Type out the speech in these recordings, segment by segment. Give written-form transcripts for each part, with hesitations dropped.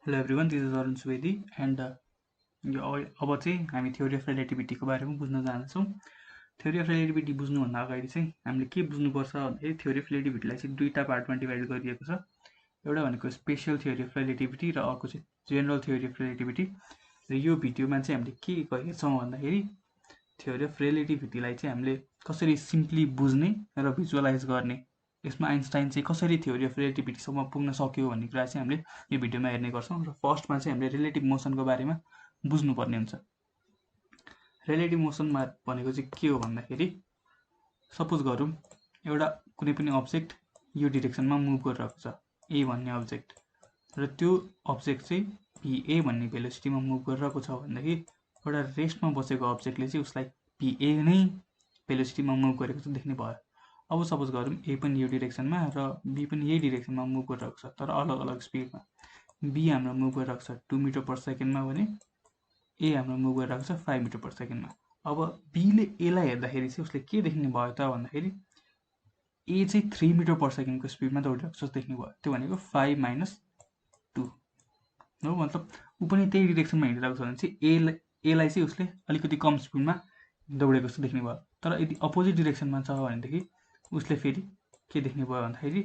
Hello everyone, this is Arun Subedi and अब चाहिँ हामी थ्योरी अफ रिलेटिभिटीको बारेमा बुझ्न जान्छौँ। थ्योरी अफ रिलेटिभिटी बुझ्नुभन्दा अगाडि चाहिँ हामीले के बुझ्नुपर्छ भन्दाखेरि थ्योरी अफ रिलेटिभिटीलाई चाहिँ दुईवटा पार्टमा डिभाइड गरिएको छ। एउटा भनेको स्पेसियल थ्योरी अफ रिलेटिभिटी र अर्को चाहिँ जेनरल थ्योरी अफ रिलेटिभिटी। र यो भिडियोमा चाहिँ हामीले के गरेछौँ भन्दाखेरि थ्योरी अफ रिलेटिभिटीलाई चाहिँ हामीले कसरी सिम्पली बुझ्ने र भिजुअलाइज गर्ने, यसमा आइन्स्टाइन चाहिँ कसरी थ्योरी अफ रिलेटिभिटीसम्म पुग्न सक्यो भन्ने कुरा चाहिँ हामीले यो भिडियोमा हेर्ने गर्छौँ। र फर्स्टमा चाहिँ हामीले रिलेटिभ मोसनको बारेमा बुझ्नुपर्ने हुन्छ। रिलेटिभ मोसनमा भनेको चाहिँ के हो भन्दाखेरि सपोज गरौँ एउटा कुनै पनि अब्जेक्ट यो डिरेक्सनमा मुभ गरिरहेको छ, ए भन्ने अब्जेक्ट, र त्यो अब्जेक्ट चाहिँ पिए भन्ने भेलोसिटीमा मुभ गरिरहेको छ भनेदेखि एउटा रेस्टमा बसेको अब्जेक्टले चाहिँ उसलाई पिए नै भेलोसिटीमा मुभ गरेको चाहिँ देख्ने भयो। अब सपोज गरौँ ए पनि यो डिरेक्सनमा र बी पनि यही डिरेक्सनमा मुभ गरिरहेको छ, तर अलग अलग स्पिडमा। बी हाम्रो मुभ गरिरहेको छ 2 मिटर पर सेकेन्डमा भने ए हाम्रो मुभ गरिरहेको छ 5 मिटर पर सेकेन्डमा। अब बीले एलाई हेर्दाखेरि चाहिँ उसले के देख्ने भयो त भन्दाखेरि ए चाहिँ 3 मिटर पर सेकेन्डको स्पिडमा दौडिरहेको जस्तो देख्ने भयो। त्यो भनेको 5 - 2 हो, मतलब ऊ पनि त्यही डिरेक्सनमा हिँडिरहेको छ भने चाहिँ एलाई चाहिँ उसले अलिकति कम स्पिडमा दौडेको जस्तो देख्ने भयो। तर यदि अपोजिट डिरेक्सनमा छ भनेदेखि उसले फेरि के देख्ने भयो भन्दाखेरि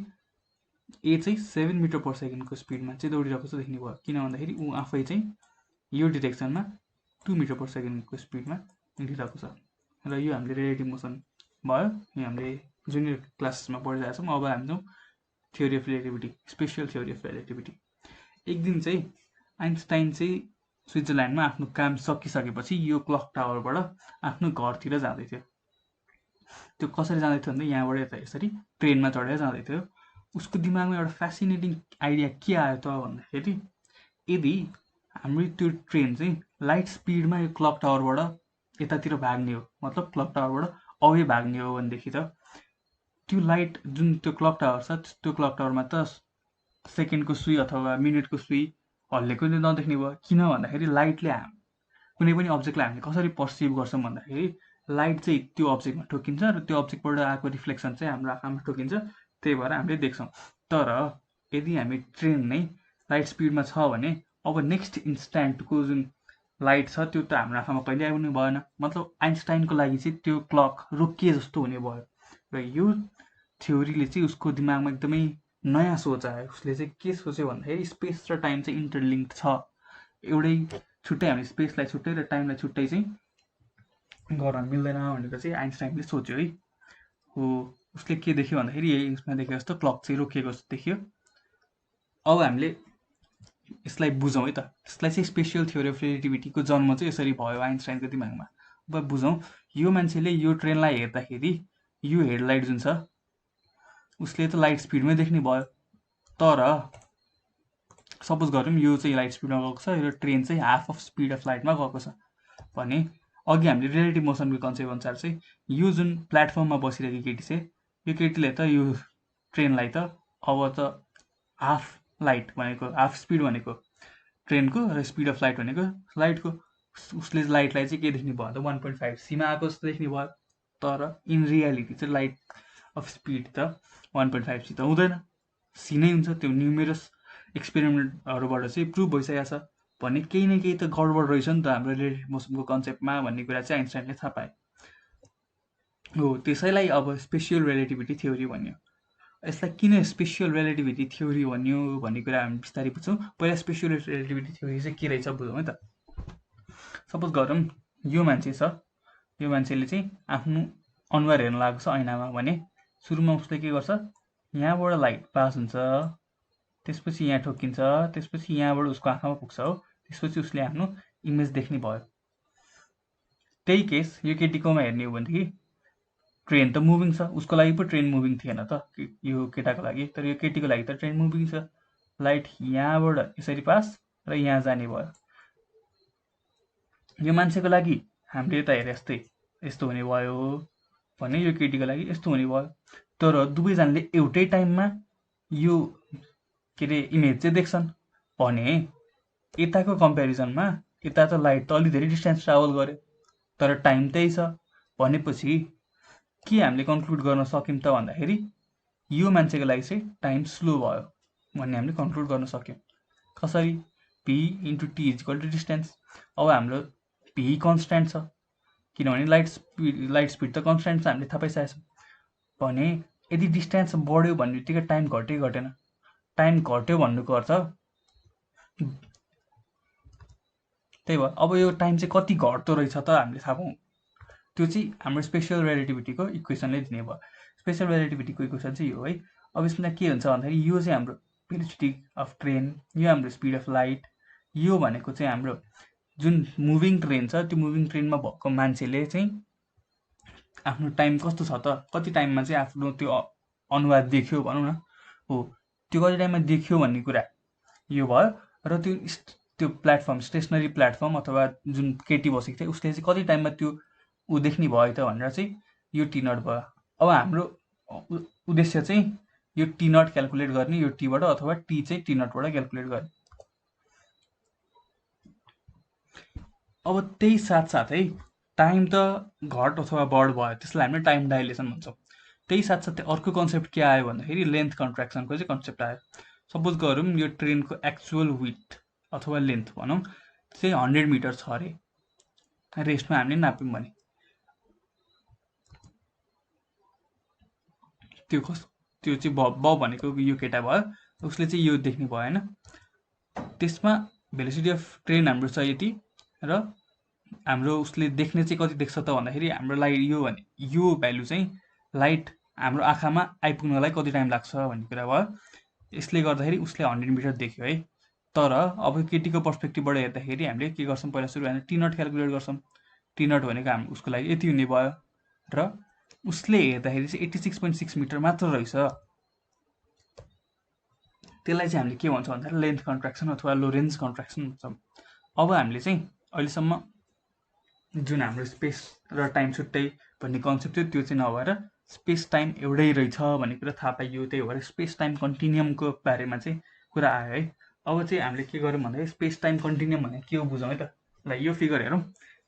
ए चाहिँ 7 मिटर पर सेकेन्डको स्पिडमा चाहिँ दौडिरहेको जस्तो देख्ने भयो। किन भन्दाखेरि ऊ आफै चाहिँ यो डिरेक्सनमा 2 मिटर पर सेकेन्डको स्पिडमा हिँडिरहेको छ। र यो हामीले रिलेटिभ मोसन भयो, यो हामीले जुनियर क्लासेसमा पढिरहेको छौँ। अब हामी जाउँ theory of relativity, special theory of relativity. एक दिन चाहिँ आइन्स्टाइन चाहिँ स्विजरल्यान्डमा आफ्नो काम सकिसकेपछि यो क्लक टावरबाट आफ्नो घरतिर जाँदै थियो। त्यो कसरी जाँदै थियो भन्दा यहाँबाट यता यसरी ट्रेनमा चढेर जाँदै थियो। उसको दिमागमा एउटा फेसिनेटिङ आइडिया के आयो त भन्दाखेरि यदि हाम्रो त्यो ट्रेन चाहिँ लाइट स्पिडमा यो क्लक टावरबाट यतातिर भाग्ने हो, मतलब क्लक टावरबाट अवे भाग्ने हो भनेदेखि त त्यो लाइट जुन त्यो क्लक टावर छ त्यो क्लक टावरमा त सेकेन्डको सुई अथवा मिनटको सुई हल्लेको नदेख्ने भयो। किन भन्दाखेरि लाइटले कुनै पनि अब्जेक्टलाई हामीले कसरी पर्सिभ गर्छौँ भन्दाखेरि लाइट चाहिँ त्यो अब्जेक्टमा ठोकिन्छ र त्यो अब्जेक्टबाट आएको रिफ्लेक्सन चाहिँ हाम्रो आँखामा ठोकिन्छ, त्यही भएर हामीले देख्छौँ। तर यदि हामी ट्रेन नै लाइट स्पिडमा छ भने अब नेक्स्ट इन्स्ट्यान्टको जुन लाइट छ त्यो त हाम्रो आँखामा कहिले आइपुग्नु भएन। मतलब आइन्स्टाइनको लागि चाहिँ त्यो क्लक रोकिए जस्तो हुने भयो। र यो थ्योरीले चाहिँ उसको दिमागमा एकदमै नयाँ सोच आयो। उसले चाहिँ के सोच्यो भन्दाखेरि स्पेस र टाइम चाहिँ इन्टरलिङ्क्ड छ, एउटै छुट्टै हामीले स्पेसलाई छुट्टै र टाइमलाई छुट्टै चाहिँ गर्न मिल्दैन भनेर चाहिँ आइन्स्टाइनले सोच्यो है। हो, उसले के देख्यो भन्दाखेरि यही उसमा देखेको जस्तो क्लक चाहिँ रोकिएको जस्तो देख्यो। अब हामीले यसलाई बुझौँ है त। यसलाई चाहिँ स्पेसियल थ्योरी अफ रिलेटिभिटीको जन्म चाहिँ यसरी भयो आइन्स्टाइनको दिमागमा। अब बुझौँ, यो मान्छेले यो ट्रेनलाई हेर्दाखेरि यो हेडलाइट जुन छ उसले त लाइट स्पिडमै देख्ने भयो। तर सपोज गरौँ यो चाहिँ लाइट स्पिडमा गएको छ र ट्रेन चाहिँ हाफ अफ स्पिड अफ लाइटमा गएको छ भने अघि हामीले रिलेटिभ मोसनको कन्सेप्ट अनुसार चाहिँ यो जुन प्लेटफर्ममा बसिरहेको केटी चाहिँ यो केटीले त यो ट्रेनलाई त अब त हाफ लाइट भनेको हाफ स्पिड भनेको ट्रेनको र स्पिड अफ लाइट भनेको लाइटको, उसले लाइटलाई चाहिँ के देख्ने भयो त 1.5 सीमा आएको जस्तो देख्ने भयो। तर इन रियालिटी चाहिँ लाइट अफ स्पिड त 1.5 सी त हुँदैन, सी नै हुन्छ। त्यो न्युमेरस एक्सपेरिमेन्टहरूबाट चाहिँ प्रुभ भइसकेको छ भने केही न केही त गडबड रहेछ नि त हाम्रो रिलेटिभ मोसनको कन्सेप्टमा भन्ने कुरा चाहिँ आइन्स्टाइनले थाहा पाए। हो, त्यसैलाई अब स्पेसियल रिलेटिभिटी थ्योरी भन्यो। यसलाई किन स्पेसियल रिलेटिभिटी थ्योरी भन्यो भन्ने कुरा हामी बिस्तारै बुझ्छौँ। पहिला स्पेसियल रिलेटिभिटी थ्योरी चाहिँ के रहेछ बुझौँ है त। सपोज गरौँ यो मान्छे छ, यो मान्छेले चाहिँ आफ्नो अनुहार हेर्न लागेको छ ऐनामा भने सुरुमा उसले के गर्छ, यहाँबाट लाइट पास हुन्छ, त्यसपछि यहाँ ठोकिन्छ, त्यसपछि यहाँबाट उसको आँखामा पुग्छ हो, त्यसपछि उसले आफ्नो इमेज देख्ने भयो। त्यही केस यो केटीकोमा हेर्ने हो भनेदेखि ट्रेन त मुभिङ छ, उसको लागि पो ट्रेन मुभिङ थिएन त यो केटाको लागि, तर यो केटीको लागि त ट्रेन मुभिङ छ। लाइट यहाँबाट यसरी पास र यहाँ जाने भयो। यो मान्छेको लागि हामीले यता हेरे जस्तै यस्तो हुने भयो भने यो केटीको लागि यस्तो हुने भयो। तर दुवैजनाले एउटै टाइममा यो के अरे इमेज चाहिँ देख्छन् भने यताको कम्पेरिजनमा यता त लाइट त अलि धेरै डिस्टेन्स ट्राभल गर्यो तर टाइम त्यही छ भनेपछि के हामीले कन्क्लुड गर्न सक्यौँ त भन्दाखेरि यो मान्छेको लागि चाहिँ टाइम स्लो भयो भन्ने हामीले कन्क्लुड गर्न सक्यौँ। कसरी p into t is equal to distance. अब हाम्रो p कन्सट्यान्ट छ किनभने लाइट स्पिड त कन्सट्यान्ट छ हामीले थाहा पाइसकेको छौँ। भने यदि डिस्टेन्स बढ्यो भन्ने बित्तिकै टाइम घट्यो घटेन, टाइम घट्यो भन्नुको अर्थ त्यही भयो। अब यो टाइम चाहिँ कति घट्दो रहेछ त हामीले थाहा पाउँ, त्यो चाहिँ हाम्रो स्पेसियल रिलेटिभिटीको इक्वेसनले दिने भयो। स्पेसियल रिलेटिभिटीको इक्वेसन चाहिँ यो है। अब यसमा के हुन्छ भन्दाखेरि यो चाहिँ हाम्रो भेलोसिटी अफ ट्रेन, यो हाम्रो स्पिड अफ लाइट, यो भनेको चाहिँ हाम्रो जुन मुभिङ ट्रेन छ त्यो मुभिङ ट्रेनमा भएको मान्छेले चाहिँ आफ्नो टाइम कस्तो छ त, कति टाइममा चाहिँ आफ्नो त्यो अनुवाद देख्यो भनौँ न, हो त्यो कति टाइममा देख्यो भन्ने कुरा यो भयो। र त्यो प्लेटफर्म स्टेसनरी प्लेटफर्म अथवा जुन केटी बसेको थियो उसले चाहिँ कति टाइममा त्यो ऊ देख्ने भयो त भनेर चाहिँ यो टी नट भयो। अब हाम्रो उद्देश्य चाहिँ यो टी नट क्यालकुलेट गर्ने यो टीबाट अथवा टी चाहिँ टी नटबाट क्यालकुलेट गर्ने। अब त्यही साथसाथै टाइम त घट अथवा बढ भयो, त्यसलाई हामीले टाइम डाइलेसन भन्छौँ। त्यही साथसाथै अर्को कन्सेप्ट के आयो भन्दाखेरि लेन्थ कन्ट्र्याक्सनको चाहिँ कन्सेप्ट आयो। सपोज गरौँ यो ट्रेनको एक्चुअल विथ अथवा लेन्थ भनौँ चाहिँ 100 मिटर छ अरे, रेस्टमा हामीले नाप्यौँ भने त्यो चाहिँ ब भनेको यो केटा भयो, उसले चाहिँ यो देख्ने भयो होइन। त्यसमा भेलोसिटी अफ ट्रेन हाम्रो छ यति र हाम्रो उसले देख्ने चाहिँ कति देख्छ त भन्दाखेरि हाम्रो लाइट यो भने यो भ्यालु चाहिँ लाइट हाम्रो आँखामा आइपुग्नलाई कति टाइम लाग्छ भन्ने कुरा भयो। यसले गर्दाखेरि उसले 100 मिटर देख्यो है। तर अब केटीको पर्सपेक्टिभबाट हेर्दाखेरि हामीले के गर्छौँ, पहिला सुरु भने टी नट क्यालकुलेट गर्छौँ। टी नट भनेको हाम्रो उसको लागि यति हुने भयो र उसले हेर्दाखेरि चाहिँ 86.6 मिटर मात्र रहेछ। त्यसलाई चाहिँ हामीले के भन्छौँ भन्दाखेरि लेन्थ कन्ट्र्याक्सन अथवा लोरेन्ज कन्ट्र्याक्सन भन्छौँ। अब हामीले चाहिँ अहिलेसम्म जुन हाम्रो स्पेस र टाइम छुट्टै भन्ने कन्सेप्ट थियो त्यो चाहिँ नभएर स्पेस टाइम एउटै रहेछ भन्ने कुरा थाहा पाइयो। त्यही भएर स्पेस टाइम कन्टिन्युमको बारेमा चाहिँ कुरा आयो है। अब चाहिँ हामीले के गरौँ भन्दाखेरि स्पेस टाइम कन्टिन्युम भनेको के हो बुझौँ है त। ल यो फिगर हेरौँ।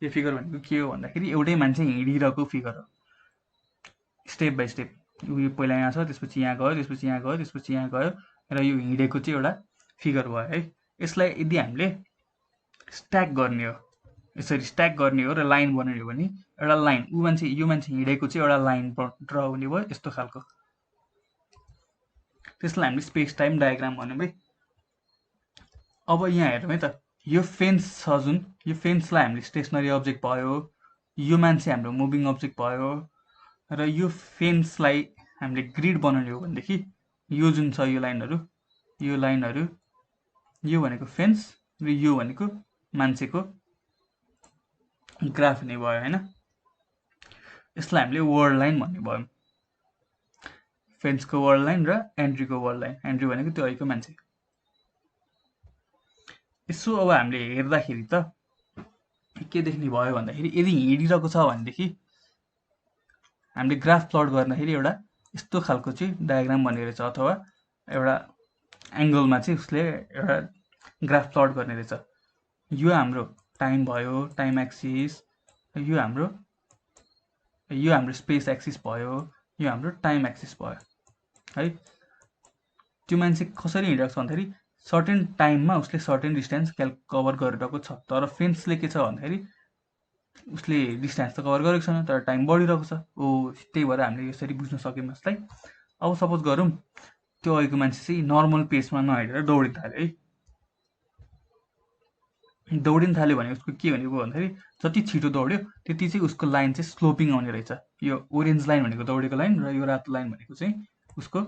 यो फिगर भनेको के हो भन्दाखेरि एउटै मान्छे हिँडिरहेको फिगर हो, स्टेप बाई स्टेप। यो पहिला यहाँ छ, त्यसपछि यहाँ गयो, त्यसपछि यहाँ गयो, त्यसपछि यहाँ गयो र यो हिँडेको चाहिँ एउटा फिगर भयो है। यसलाई यदि हामीले स्ट्याक गर्ने हो, यसरी स्ट्याक गर्ने हो र लाइन बनाउने हो भने एउटा लाइन यो मान्छे हिँडेको चाहिँ एउटा लाइन ड्र हुने भयो यस्तो खालको। त्यसलाई हामीले स्पेस टाइम डायग्राम भन्यौँ है। अब यहाँ हेरौँ है त, यो फेन्स छ जुन, यो फेन्सलाई हामीले स्टेसनरी अब्जेक्ट भयो, यो मान्छे हाम्रो मुभिङ अब्जेक्ट भयो र यो फेन्सलाई हामीले ग्रिड बनाउने हो भनेदेखि यो जुन छ यो लाइनहरू यो भनेको फेन्स र यो भनेको मान्छेको ग्राफ हुने भयो होइन। यसलाई हामीले वर्ल्ड लाइन भन्ने भयो। फेन्सको वर्ल्ड लाइन र एन्ट्रीको वर्ल्ड लाइन, एन्ट्री भनेको त्यो अहिलेको मान्छे। यसो अब हामीले हेर्दाखेरि त के देख्ने भयो भन्दाखेरि यदि हिँडिरहेको छ भनेदेखि हामीले ग्राफ प्लट गर्दाखेरि एउटा यस्तो खालको चाहिँ डायग्राम बन्ने रहेछ, अथवा एउटा एङ्गलमा चाहिँ उसले एउटा ग्राफ प्लट गर्ने रहेछ। यो हाम्रो टाइम भयो, टाइम एक्सिस, यो हाम्रो स्पेस एक्सिस भयो, यो हाम्रो टाइम एक्सिस भयो है। त्यो मान्छे कसरी हिँडिरहेको छ भन्दाखेरि सर्टेन टाइममा उसले सर्टेन डिस्टेन्स कभर गरिरहेको छ। तर फेन्सले के छ भन्दाखेरि उसले डिस्टेन्स त कभर गरेको छैन तर टाइम बढिरहेको छ। त्यही भएर हामीले यसरी बुझ्न सक्यौँ यसलाई। अब सपोज गरौँ त्यो अहिलेको मान्छे चाहिँ नर्मल पेसमा नहिँडेर दौडिन थाल्यो है। दौडिन थाल्यो भने उसको के भनेको भन्दाखेरि जति छिटो दौड्यो त्यति चाहिँ उसको लाइन चाहिँ स्लोपिङ आउने रहेछ। यो ओरेन्ज लाइन भनेको दौडेको लाइन र यो रातो लाइन भनेको चाहिँ उसको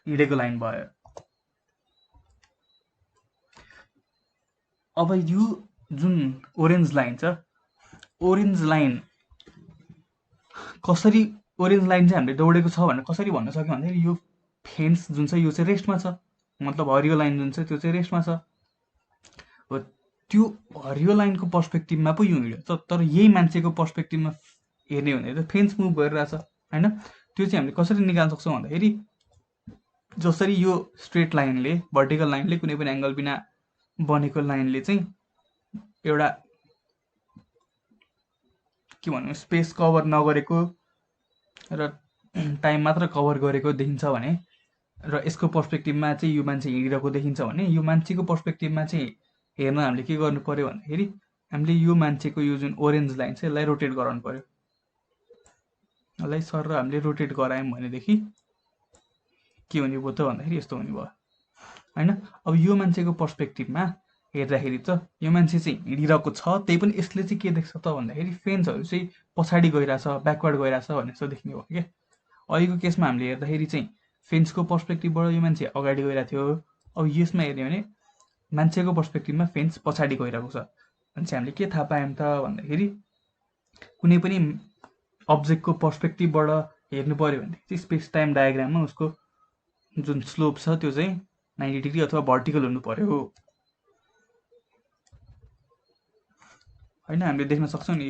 हिँडेको लाइन भयो। अब यो जुन ओरेन्ज लाइन छ, ओरेन्ज लाइन चाहिँ हामीले दौडेको छ भनेर कसरी भन्न सक्यौँ भन्दाखेरि यो फेन्स जुन छ यो चाहिँ रेस्टमा छ, मतलब हरियो लाइन जुन छ त्यो चाहिँ रेस्टमा छ। हो, त्यो हरियो लाइनको पर्सपेक्टिभमा पो यो हिँड्छ। तर यही मान्छेको पर्सपेक्टिभमा हेर्ने हो भने त फेन्स मुभ गरिरहेछ होइन। त्यो चाहिँ हामीले कसरी निकाल्न सक्छौँ भन्दाखेरि जसरी यो स्ट्रेट लाइनले, भर्टिकल लाइनले, कुनै पनि एङ्गल बिना बनेको लाइनले चाहिँ एउटा के भनौँ स्पेस कभर नगरेको र टाइम मात्र कभर गरेको देखिन्छ भने र यसको पर्सपेक्टिभमा चाहिँ यो मान्छे हिँडिरहेको देखिन्छ भने यो मान्छेको पर्सपेक्टिभमा चाहिँ हेर्न हामीले के गर्नु पर्यो भन्दाखेरि हामीले यो मान्छेको यो जुन ओरेन्ज लाइन छ यसलाई रोटेट गराउनु पर्यो। यसलाई सर हामीले रोटेट गरायौँ भनेदेखि के हुने भयो त भन्दाखेरि यस्तो हुने भयो होइन। अब यो मान्छेको पर्सपेक्टिभमा हेर्दाखेरि त यो मान्छे चाहिँ हिँडिरहेको छ, त्यही पनि यसले चाहिँ के देख्छ त भन्दाखेरि फेन्सहरू चाहिँ पछाडि गइरहेछ, ब्याकवर्ड गइरहेछ भन्ने जस्तो देख्ने भयो क्या। अहिलेको केसमा हामीले हेर्दाखेरि चाहिँ फेन्सको पर्सपेक्टिभबाट यो मान्छे अगाडि गइरहेको थियो। अब यसमा हेर्ने भने मान्छेको पर्सपेक्टिभमा फेन्स पछाडि गइरहेको छ भने चाहिँ हामीले के थाहा पायौँ त भन्दाखेरि कुनै पनि अब्जेक्टको पर्सपेक्टिभबाट हेर्नु पऱ्यो भनेदेखि चाहिँ स्पेस टाइम डायग्राममा उसको जुन स्लोप छ त्यो चाहिँ 90 डिग्री अथवा भर्टिकल हुनु पर्यो होइन। हामीले देख्न सक्छौँ नि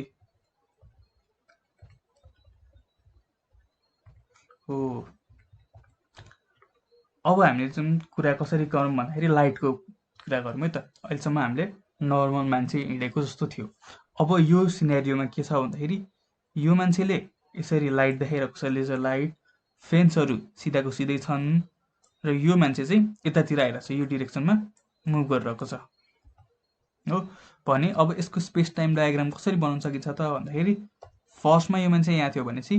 हो। अब हामीले जुन कुरा कसरी गरौँ भन्दाखेरि लाइटको कुरा गरौँ है त। अहिलेसम्म हामीले नर्मल मान्छे हिँडेको जस्तो थियो। अब यो सिनेरियोमा के छ भन्दाखेरि यो मान्छेले यसरी लाइट देखाइरहेको छ, लेजर लाइट, फेन्सहरू सिधाको सिधै छन् र यो मान्छे चाहिँ यतातिर आइरहेको छ, यो डिरेक्सनमा मुभ गरिरहेको छ हो भने अब यसको स्पेस टाइम डायग्राम कसरी बनाउन सकिन्छ त भन्दाखेरि फर्स्टमा यो मान्छे यहाँ थियो भनेपछि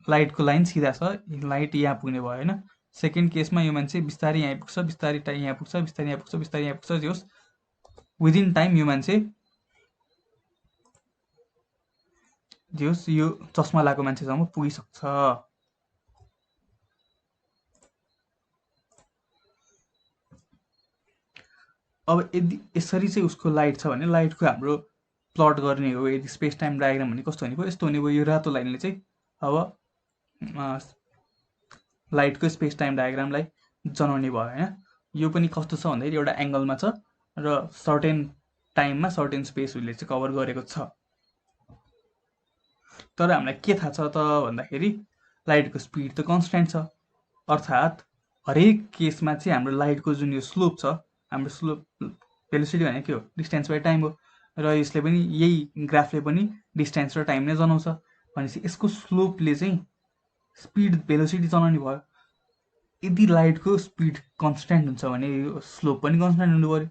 लाइटको लाइन सिधा छ, लाइट यहाँ पुग्ने भयो होइन। सेकेन्ड केसमा यो मान्छे बिस्तारै यहाँ पुग्छ, बिस्तारै यहाँ पुग्छ, बिस्तारै यहाँ पुग्छ, बिस्तारै यहाँ पुग्छ, जे होस् विदिन टाइम यो मान्छे जे होस् यो चस्मा लगाएको मान्छेसम्म पुगिसक्छ। अब यदि यसरी चाहिँ उसको लाइट छ भने लाइटको हाम्रो प्लट गर्ने हो, यदि स्पेस टाइम डायग्राम भने कस्तो हुने भयो, यस्तो हुने भयो। यो रातो लाइनले चाहिँ अब लाइटको स्पेस टाइम डायग्रामलाई जनाउने भयो होइन। यो पनि कस्तो छ भन्दाखेरि एउटा एङ्गलमा छ र सर्टेन टाइममा सर्टेन स्पेस उसले चाहिँ कभर गरेको छ। तर हामीलाई के थाहा छ त भन्दाखेरि लाइटको स्पिड त कन्सटेन्ट छ, अर्थात् हरेक केसमा चाहिँ हाम्रो लाइटको जुन यो स्लोप छ, हाम्रो स्लोप भेलोसिटी भनेको के हो, डिस्टेन्स बाई टाइम हो र यसले पनि यही ग्राफले पनि डिस्टेन्स र टाइम नै जनाउँछ भनेपछि यसको स्लोपले चाहिँ स्पिड भेलोसिटी जनाउने भयो। यदि लाइटको स्पिड कन्सटेन्ट हुन्छ भने यो स्लोप पनि कन्सटेन्ट हुनु पर्यो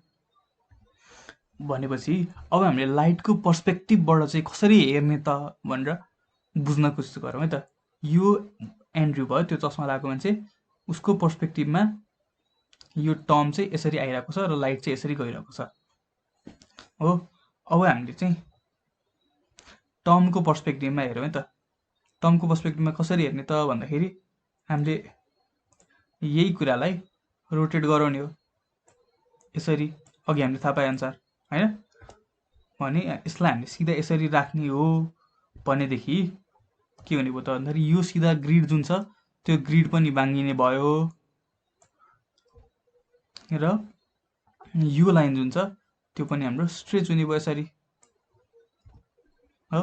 भनेपछि अब हामीले लाइटको पर्सपेक्टिभबाट चाहिँ कसरी हेर्ने त भनेर बुझ्न कोसिस गरौँ है त। यो एन्ड्रयू भयो, त्यो चस्मा लगाएको मान्छे, उसको पर्सपेक्टिभमा यो टर्म चाहिँ यसरी आइरहेको छ र लाइट चाहिँ यसरी गइरहेको छ हो। अब हामीले चाहिँ टर्मको पर्सपेक्टिभमा हेरौँ है त। टर्मको पर्सपेक्टिभमा कसरी हेर्ने त भन्दाखेरि हामीले यही कुरालाई रोटेट गराउने हो यसरी, अघि हामीले थाहा पाए अनुसार होइन। भने यसलाई हामीले सिधा यसरी राख्ने हो भनेदेखि के हुने भयो त भन्दाखेरि यो सिधा ग्रिड जुन छ त्यो ग्रिड पनि बाङ्गिने भयो र यो लाइन जुन छ त्यो पनि हाम्रो स्ट्रेच हुने भयो यसरी हो।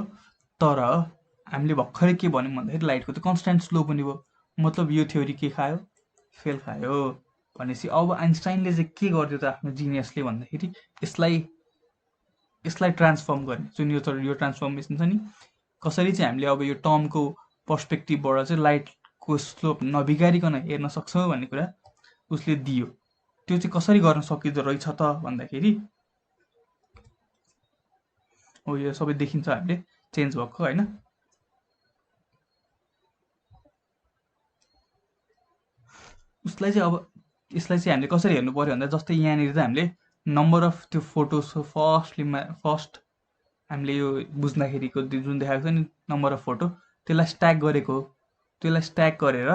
तर हामीले भर्खरै के भन्यौँ भन्दाखेरि लाइटको त कन्सटेन्ट स्लोप हुने भयो, मतलब यो थ्योरी के खायो, फेल खायो भनेपछि अब आइन्स्टाइनले चाहिँ के गरिदियो त आफ्नो जिनियसले भन्दाखेरि यसलाई ट्रान्सफर्म गर्ने, जुन यो ट्रान्सफर्मेसन छ नि, कसरी चाहिँ हामीले अब यो टर्मको पर्सपेक्टिभबाट चाहिँ लाइटको स्लोप नबिगारिकन हेर्न सक्छौँ भन्ने कुरा उसले दियो। त्यो चाहिँ कसरी गर्न सकिँदो रहेछ त भन्दाखेरि हो यो सबै देखिन्छ हामीले चेन्ज भएको होइन। उसलाई चाहिँ अब यसलाई चाहिँ हामीले कसरी हेर्नु पर्यो भन्दा जस्तै यहाँनिर त हामीले नम्बर अफ त्यो फोटोज फर्स्ट हामीले यो बुझ्दाखेरिको जुन देखाएको छ नि नम्बर अफ फोटो, त्यसलाई स्ट्याक गरेको हो। त्यसलाई स्ट्याक गरेर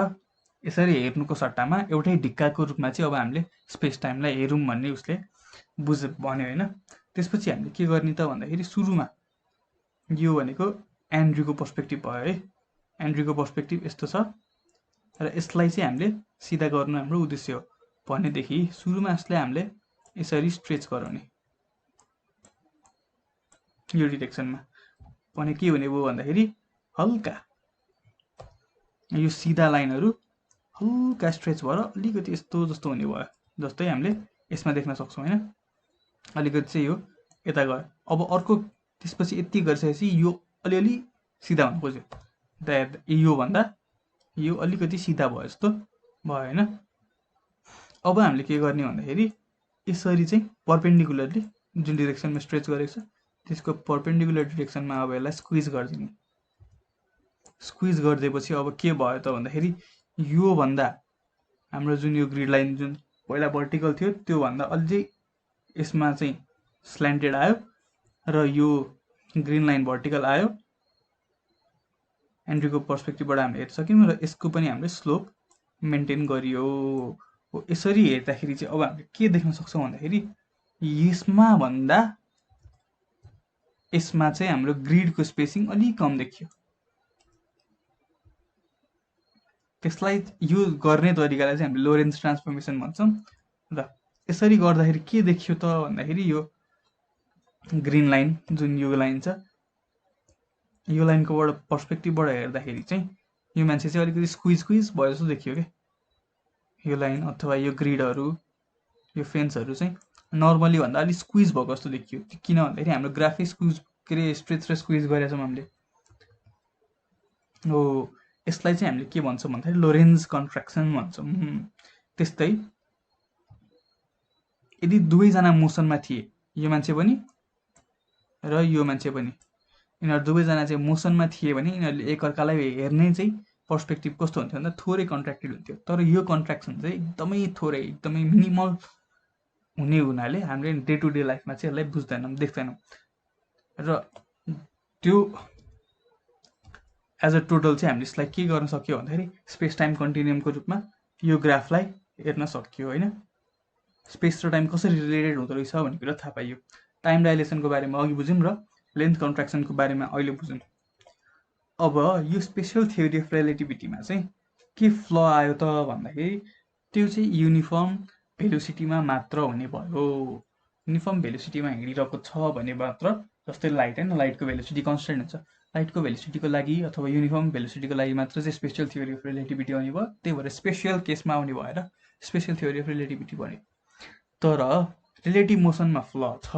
यसरी हेर्नुको सट्टामा एउटै ढिक्काको रूपमा चाहिँ अब हामीले स्पेस टाइमलाई हेरौँ भन्ने उसले भन्यो होइन। त्यसपछि हामीले के गर्ने त भन्दाखेरि सुरुमा यो भनेको एन्ड्रयूको पर्सपेक्टिभ भयो है। एन्ड्रयूको पर्सपेक्टिभ यस्तो छ र यसलाई चाहिँ हामीले सिधा गर्नु हाम्रो उद्देश्य हो भनेदेखि सुरुमा यसलाई हामीले यसरी स्ट्रेच गराउने यो डिरेक्सनमा भने के हुने भयो भन्दाखेरि हल्का यो सिधा लाइनहरू हल्का स्ट्रेच भएर अलिकति यस्तो जस्तो हुने भयो, जस्तै हामीले यसमा देख्न सक्छौँ होइन। अलिकति चाहिँ यो यता गयो। अब अर्को त्यसपछि यति गरिसकेपछि यो अलिअलि सिधा हुन खोज्यो, यो भन्दा यो अलिकति सिधा भयो जस्तो भयो होइन। अब हामीले के गर्ने भन्दाखेरि यसरी चाहिँ पर्पेन्डिकुलरली जुन डिरेक्सनमा स्ट्रेच गरेको छ त्यसको पर्पेन्डिकुलर डिरेक्सनमा अब यसलाई स्क्विज गरिदिने। स्क्विज गरिदिएपछि अब के भयो त भन्दाखेरि योभन्दा हाम्रो जुन यो ग्रिड लाइन जुन पहिला भर्टिकल थियो त्योभन्दा अझै यसमा चाहिँ स्ल्यान्टेड आयो र यो ग्रिन लाइन भर्टिकल आयो। एन्ट्रीको पर्सपेक्टिभबाट हामीले हेर्न सक्यौँ र यसको पनि हामीले स्लोप मेन्टेन गरियो। यसरी हेर्दाखेरि चाहिँ अब हामीले के देख्न सक्छौँ भन्दाखेरि यसमा भन्दा यसमा चाहिँ हाम्रो ग्रिडको स्पेसिङ अलिक कम देखियो। त्यसलाई यो गर्ने तरिकालाई चाहिँ हामीले लोरेन्ज ट्रान्सफर्मेसन भन्छौँ र यसरी गर्दाखेरि के देखियो त भन्दाखेरि यो ग्रिन लाइन जुन यो लाइन छ यो लाइनकोबाट पर्सपेक्टिभबाट हेर्दाखेरि चाहिँ यो मान्छे चाहिँ अलिकति स्क्विज भयो जस्तो देखियो क्या। यो लाइन अथवा यो ग्रिडहरू यो फेन्सहरू चाहिँ नर्मली भन्दा अलिक स्क्विज भएको जस्तो देखियो। किन भन्दाखेरि हाम्रो ग्राफै स्क्विज के अरे स्ट्रेच र स्क्विज गरेका छौँ हामीले। हो यसलाई चाहिँ हामीले के भन्छौँ भन्दाखेरि लोरेन्ज कन्ट्र्याक्सन भन्छौँ। त्यस्तै यदि दुवैजना मोसनमा थिए यो मान्छे पनि र यो मान्छे पनि यिनीहरू दुवैजना चाहिँ मोसनमा थिए भने यिनीहरूले एकअर्कालाई हेर्ने चाहिँ पर्सपेक्टिभ कस्तो हुन्थ्यो भन्दा थोरै कन्ट्र्याक्टेड हुन्थ्यो। तर यो कन्ट्र्याक्सन चाहिँ एकदमै थोरै एकदमै मिनिमल हुने हुनाले हामीले डे टु डे लाइफमा चाहिँ यसलाई बुझ्दैनौँ देख्दैनौँ र त्यो एज अ टोटल चाहिँ हामीले यसलाई के गर्न सक्यो भन्दाखेरि स्पेस टाइम कन्टिन्युमको रूपमा यो ग्राफलाई हेर्न सक्यो होइन। स्पेस र टाइम कसरी रिलेटेड हुँदो रहेछ भन्ने कुरा थाहा पाइयो। टाइम डाइलेसनको बारेमा अघि बुझ्यौँ र लेन्थ कन्ट्र्याक्सनको बारेमा अहिले बुझौँ। अब यो स्पेसल थियोरी अफ रिलेटिभिटीमा चाहिँ के फ्ल आयो त भन्दाखेरि त्यो चाहिँ युनिफर्म भेलोसिटीमा मात्र हुने भयो। युनिफर्म भेलोसिटीमा हिँडिरहेको छ भने मात्र, जस्तै लाइट होइन, लाइटको भेलोसिटी कन्सटेन्ट हुन्छ। लाइटको भेलोसिटीको लागि अथवा युनिफर्म भेलोसिटीको लागि मात्र चाहिँ स्पेसल थियोरी अफ रिलेटिभिटी आउने भयो। त्यही भएर स्पेसल केसमा आउने भएर स्पेसल थियोरी अफ रिलेटिभिटी भन्यो। तर रिलेटिभ मोसनमा फ्ल छ,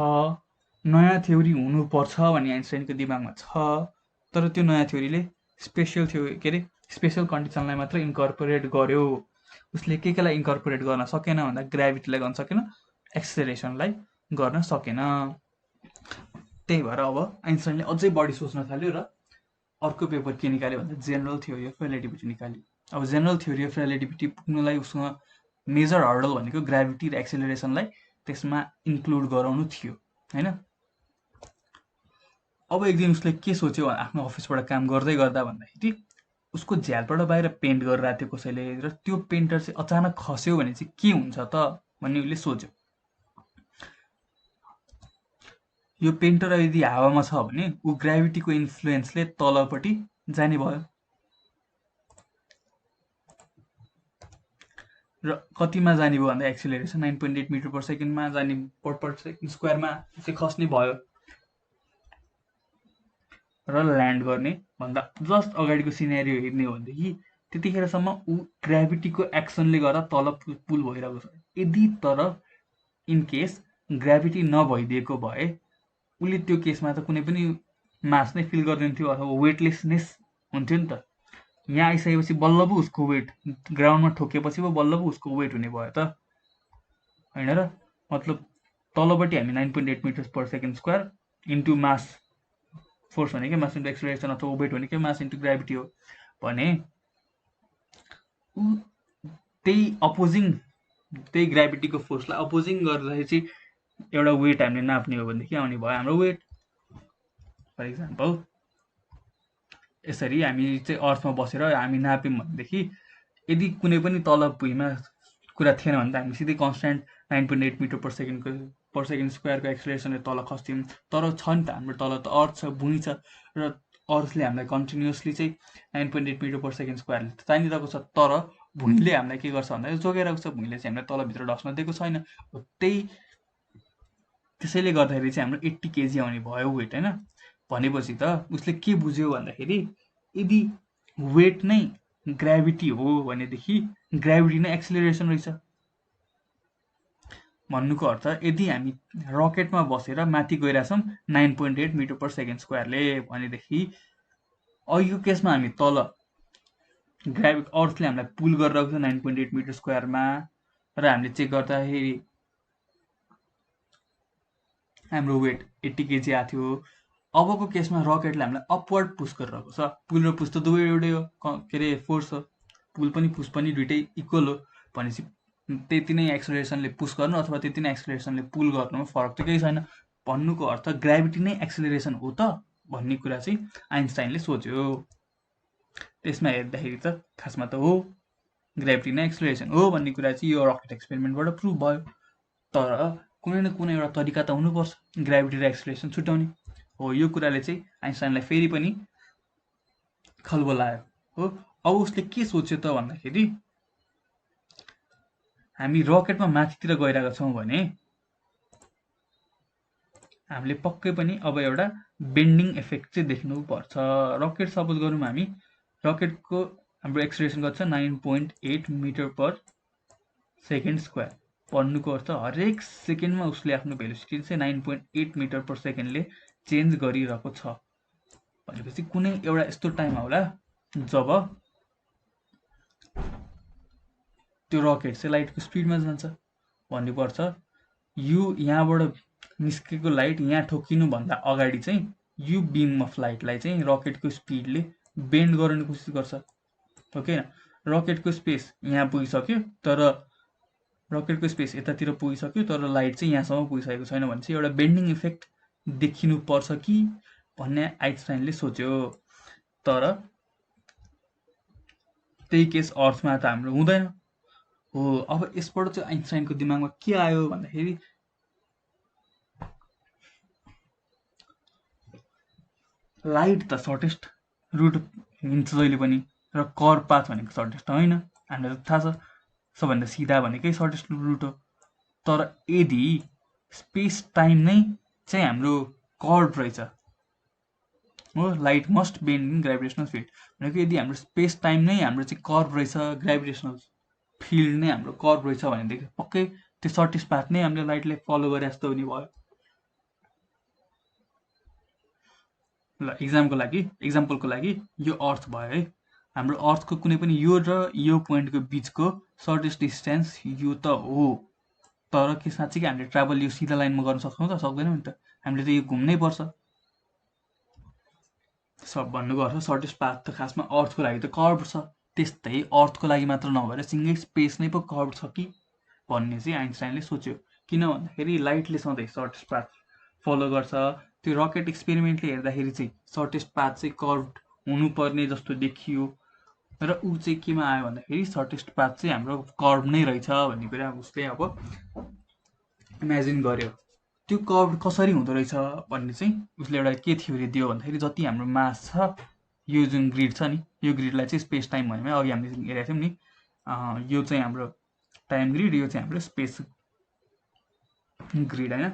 नयाँ थ्योरी हुनुपर्छ भन्ने आइन्स्टाइनको दिमागमा छ। तर त्यो नयाँ थ्योरीले स्पेसल थ्योरी के अरे स्पेसल कन्डिसनलाई मात्र इन्कर्पोरेट गर्यो। उसले के केलाई इन्कर्पोरेट गर्न सकेन भन्दा ग्राभिटीलाई गर्न सकेन, एक्सेलरेसनलाई गर्न सकेन। त्यही भएर अब आइन्स्टाइनले अझै बढी सोच्न थाल्यो र अर्को पेपर के निकाल्यो भन्दा जेनरल थ्योरी अफ रिलेटिभिटी निकाल्यो। अब जेनरल थ्योरी अफ रिलेटिभिटी पुग्नलाई उसँग मेजर हर्डल भनेको ग्राभिटी र एक्सेलरेसनलाई त्यसमा इन्क्लुड गराउनु थियो होइन। अब एक दिन उसले के सोच्यो आफ्नो अफिसबाट काम गर्दै गर्दा भन्दाखेरि उसको झ्यालबाट बाहिर पेन्ट गरिरहेको थियो कसैले र त्यो पेन्टर चाहिँ अचानक खस्यो भने चाहिँ के हुन्छ त भन्ने उसले सोच्यो। यो पेन्टर यदि हावामा छ भने ऊ ग्राभिटीको इन्फ्लुएन्सले तलपट्टि जाने भयो र कतिमा जाने भयो भन्दा एक्सेलरेसन 9.8 मिटर पर सेकेन्डमा जाने पर सेकेन्ड स्क्वायरमा चाहिँ खस्ने भयो र ल्यान्ड गर्ने भन्दा जस्ट अगाडिको सिनेरियो हेर्ने हो भनेदेखि त्यतिखेरसम्म ऊ ग्राभिटीको एक्सनले गर्दा तल पुल भइरहेको छ। यदि तर इनकेस ग्राभिटी नभइदिएको भए उसले त्यो केसमा त कुनै पनि मास नै फिल गर्दैन थियो अथवा वेटलेसनेस हुन्थ्यो नि त। यहाँ आइसकेपछि बल्ल पो उसको वेट ग्राउन्डमा ठोकेपछि पो बल्ल पो उसको वेट हुने भयो त होइन र। मतलब तलपट्टि हामी 9.8 meter per second square into mass force भनेकै मास इन्टु एक्सेलरेसन अथवा वेट भनेकै मास इन्टु ग्राभिटी हो भने त्यही अपोजिङ त्यही ग्राभिटीको फोर्सलाई अपोजिङ गर्दाखेरि चाहिँ एउटा वेट हामीले नाप्ने हो भनेदेखि आउने भयो हाम्रो वेट। फर इक्जाम्पल यसरी हामी चाहिँ अर्थमा बसेर हामी नाप्यौँ भनेदेखि यदि कुनै पनि तल भुइँमा कुरा थिएन भने त हामी सिधै कन्सटेन्ट 9.8 मिटर पर सेकेन्ड स्क्वायरको एक्सेलरेसनले तल खस्थ्यौँ। तर छ नि त हाम्रो तल त अर्थ छ, भुइँ छ र अर्थले हामीलाई कन्टिन्युसली चाहिँ 9.8 मिटर पर सेकेन्ड स्क्वायरले तानिरहेको छ। तर भुइँले हामीलाई के गर्छ भन्दाखेरि जोगिरहेको छ, भुइँले चाहिँ हामीलाई तलभित्र ढस्न दिएको छैन। त्यसैले गर्दाखेरि चाहिँ हाम्रो 80 केजी आउने भयो वेट होइन। भनेपछि त उसले के बुझ्यो भन्दाखेरि यदि वेट नै ग्राभिटी हो भनेदेखि ग्राभिटी नै एक्सेलरेसन रहेछ भन्नुको अर्थ यदि हामी रकेटमा बसेर माथि गइरहेछौँ 9.8 मिटर पर सेकेन्ड स्क्वायरले भनेदेखि अघिको केसमा हामी तल अर्थले हामीलाई पुल गरिरहेको छ 9.8 मिटर स्क्वायरमा र हामीले चेक गर्दाखेरि हाम्रो वेट 80 केजी आएको थियो। अबको केसमा रकेटले हामीलाई अपवर्ड पुस गरिरहेको छ। पुल र पुस त दुवै एउटै हो, के अरे फोर्स हो। पुल पनि पुस पनि दुइटै इक्वल हो भनेपछि त्यति नै एक्सेलरेसनले पुस गर्नु अथवा त्यति नै एक्सेलरेसनले पुल गर्नुमा फरक त केही छैन। भन्नुको अर्थ ग्राभिटी नै एक्सेलरेसन हो त भन्ने कुरा चाहिँ आइन्स्टाइनले सोच्यो। त्यसमा हेर्दाखेरि त खासमा त हो, ग्राभिटी नै एक्सेलरेसन हो भन्ने कुरा चाहिँ यो रकेट एक्सपेरिमेन्टबाट प्रुभ भयो। तर कुनै न कुनै एउटा तरिका त हुनुपर्छ ग्राभिटी र एक्सेलरेसन छुट्याउने। हो, यो कुराले चाहिँ आइन्स्टाइनलाई फेरि पनि खलबलायो हो। अब उसले के सोच्यो त भन्दाखेरि हामी रकेटमा माथितिर गइरहेका छौँ भने हामीले पक्कै पनि अब एउटा बेन्डिङ इफेक्ट चाहिँ देख्नुपर्छ। रकेट सपोज गरौँ हामी, रकेटको हाम्रो एक्सेलरेसन कति छ 9.8 मिटर पर सेकेन्ड स्क्वायर। भन्नुको अर्थ हरेक सेकेन्डमा उसले आफ्नो भेलोसिटी चाहिँ 9.8 मिटर पर सेकेन्डले चेन्ज गरिरहेको छ भनेपछि कुनै एउटा यस्तो टाइम आउला जब त्यो रकेट चाहिँ लाइटको स्पिडमा जान्छ। भन्नुपर्छ यो यहाँबाट निस्केको लाइट यहाँ ठोकिनुभन्दा अगाडि चाहिँ यो बिम अफ लाइटलाई चाहिँ रकेटको स्पिडले बेन्ड गर्ने कोसिस गर्छ, हो कि होइन? रकेटको स्पेस यहाँ पुगिसक्यो, तर रकेटको स्पेस यतातिर पुगिसक्यो तर लाइट चाहिँ यहाँसम्म पुगिसकेको छैन भने चाहिँ एउटा बेन्डिङ इफेक्ट देखिनुपर्छ कि भन्ने आइन्स्टाइनले सोच्यो। तर त्यही केस अर्थमा त हाम्रो हुँदैन। हो, अब यसबाट चाहिँ आइन्स्टाइनको दिमागमा के आयो भन्दाखेरि लाइट त सर्टेस्ट रुट हिँड्छ जहिले पनि, र कर्भ पाथ भनेको सर्टेस्ट होइन, हामीलाई त थाहा छ। सबभन्दा सिधा भनेकै सर्टेस्ट रुट हो। तर यदि स्पेस टाइम नै चाहिँ हाम्रो कर्भ रहेछ हो, light must bend in gravitational field भनेको यदि हाम्रो स्पेस टाइम नै हाम्रो चाहिँ कर्भ रहेछ, ग्राभिटेसनल फिल्ड नै हाम्रो कर्भ रहेछ भनेदेखि पक्कै त्यो सर्टेस्ट पाथ नै हामीले लाइटले फलो गरे जस्तो हुने भयो। ल इक्जाम्पलको लागि यो अर्थ भयो है। हाम्रो अर्थको कुनै पनि यो र यो पोइन्टको बिचको सर्टेस्ट डिस्टेन्स यो त हो। तर के साँच्चै कि हामीले ट्राभल यो सिधा लाइनमा गर्न सक्छौँ त? सक्दैनौँ नि त, हामीले त यो घुम्नै पर्छ। सब भन्नुको अर्थ सर्टेस्ट पाथ त खासमा अर्थको लागि त कर्भ छ, त्यस्तै अर्थको लागि मात्र नभएर सिङ्गै स्पेस नै पो कर्भ छ कि भन्ने चाहिँ आइन्स्टाइनले सोच्यो। किन भन्दाखेरि लाइटले सधैँ सर्टेस्ट पाथ फलो गर्छ। त्यो रकेट एक्सपेरिमेन्टले हेर्दाखेरि चाहिँ सर्टेस्ट पाथ चाहिँ कर्भ हुनुपर्ने जस्तो देखियो, र ऊ चाहिँ केमा आयो भन्दाखेरि सर्टेस्ट पाथ चाहिँ हाम्रो कर्भ नै रहेछ भन्ने कुरा उसले अब इमेजिन गर्यो। त्यो कर्भ कसरी हुँदो रहेछ भन्ने चाहिँ उसले एउटा के थ्योरी दियो भन्दाखेरि जति हाम्रो मास छ, यो जुन ग्रिड छ नि, यो ग्रिडलाई चाहिँ स्पेस टाइम भन्यो। अघि हामीले हेरेको थियौँ नि, यो चाहिँ हाम्रो टाइम ग्रिड, यो चाहिँ हाम्रो स्पेस ग्रिड होइन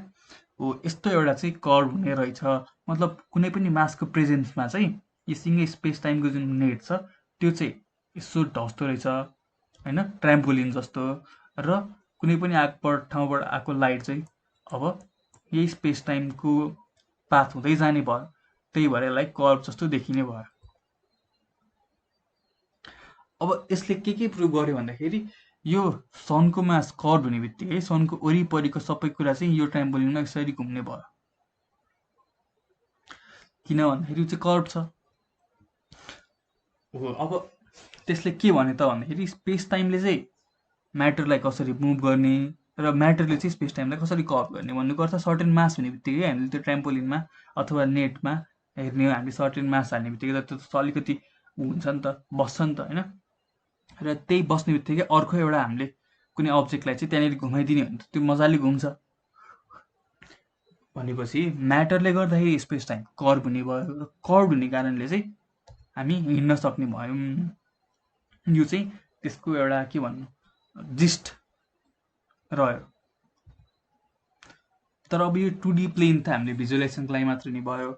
हो। यस्तो एउटा चाहिँ कर्भ हुने रहेछ। मतलब कुनै पनि मासको प्रेजेन्समा चाहिँ यो सिङ्गै स्पेस टाइमको जुन नेट छ त्यो चाहिँ यसो ढस्दो रहेछ होइन, ट्राम्पोलिन जस्तो। र कुनै पनि ठाउँबाट आएको लाइट चाहिँ अब यही स्पेस टाइमको पाथ हुँदै जाने भयो, त्यही भएर यसलाई कर्भ जस्तो देखिने भयो। अब यसले के प्रुभ गर्यो भन्दाखेरि यो सनको मास कर्भ हुने बित्तिकै सनको वरिपरिको सबै कुरा चाहिँ यो ट्राम्पोलिनमा यसरी घुम्ने भयो। किन भन्दाखेरि चाहिँ कर्भ छ हो। अब त्यसले के भन्यो त भन्दाखेरि स्पेस टाइमले चाहिँ म्याटरलाई कसरी मुभ गर्ने र म्याटरले चाहिँ स्पेस टाइमलाई कसरी कर्भ गर्ने भन्नुको अर्थ सर्टेन मास हुने बित्तिकै हामीले त्यो ट्राम्पोलिनमा अथवा नेटमा हेर्ने हो, हामीले सर्टेन मास हाल्ने बित्तिकै त त्यो अलिकति हुन्छ नि त, बस्छ नि त होइन। र त्यही बस्ने बित्तिकै अर्को एउटा हामीले कुनै अब्जेक्टलाई चाहिँ त्यहाँनिर घुमाइदिने हो भने त त्यो मजाले घुम्छ। भनेपछि म्याटरले गर्दाखेरि स्पेस टाइम कर्भ हुने भयो, र कर्भ हुने कारणले चाहिँ हामी हिँड्न सक्ने भयौँ। यो चाहिँ त्यसको एउटा के भन्नु जिस्ट रह्यो। तर अब यो 2D प्लेन त हामीले भिजुअलाइजेसनको लागि मात्र नि भयो।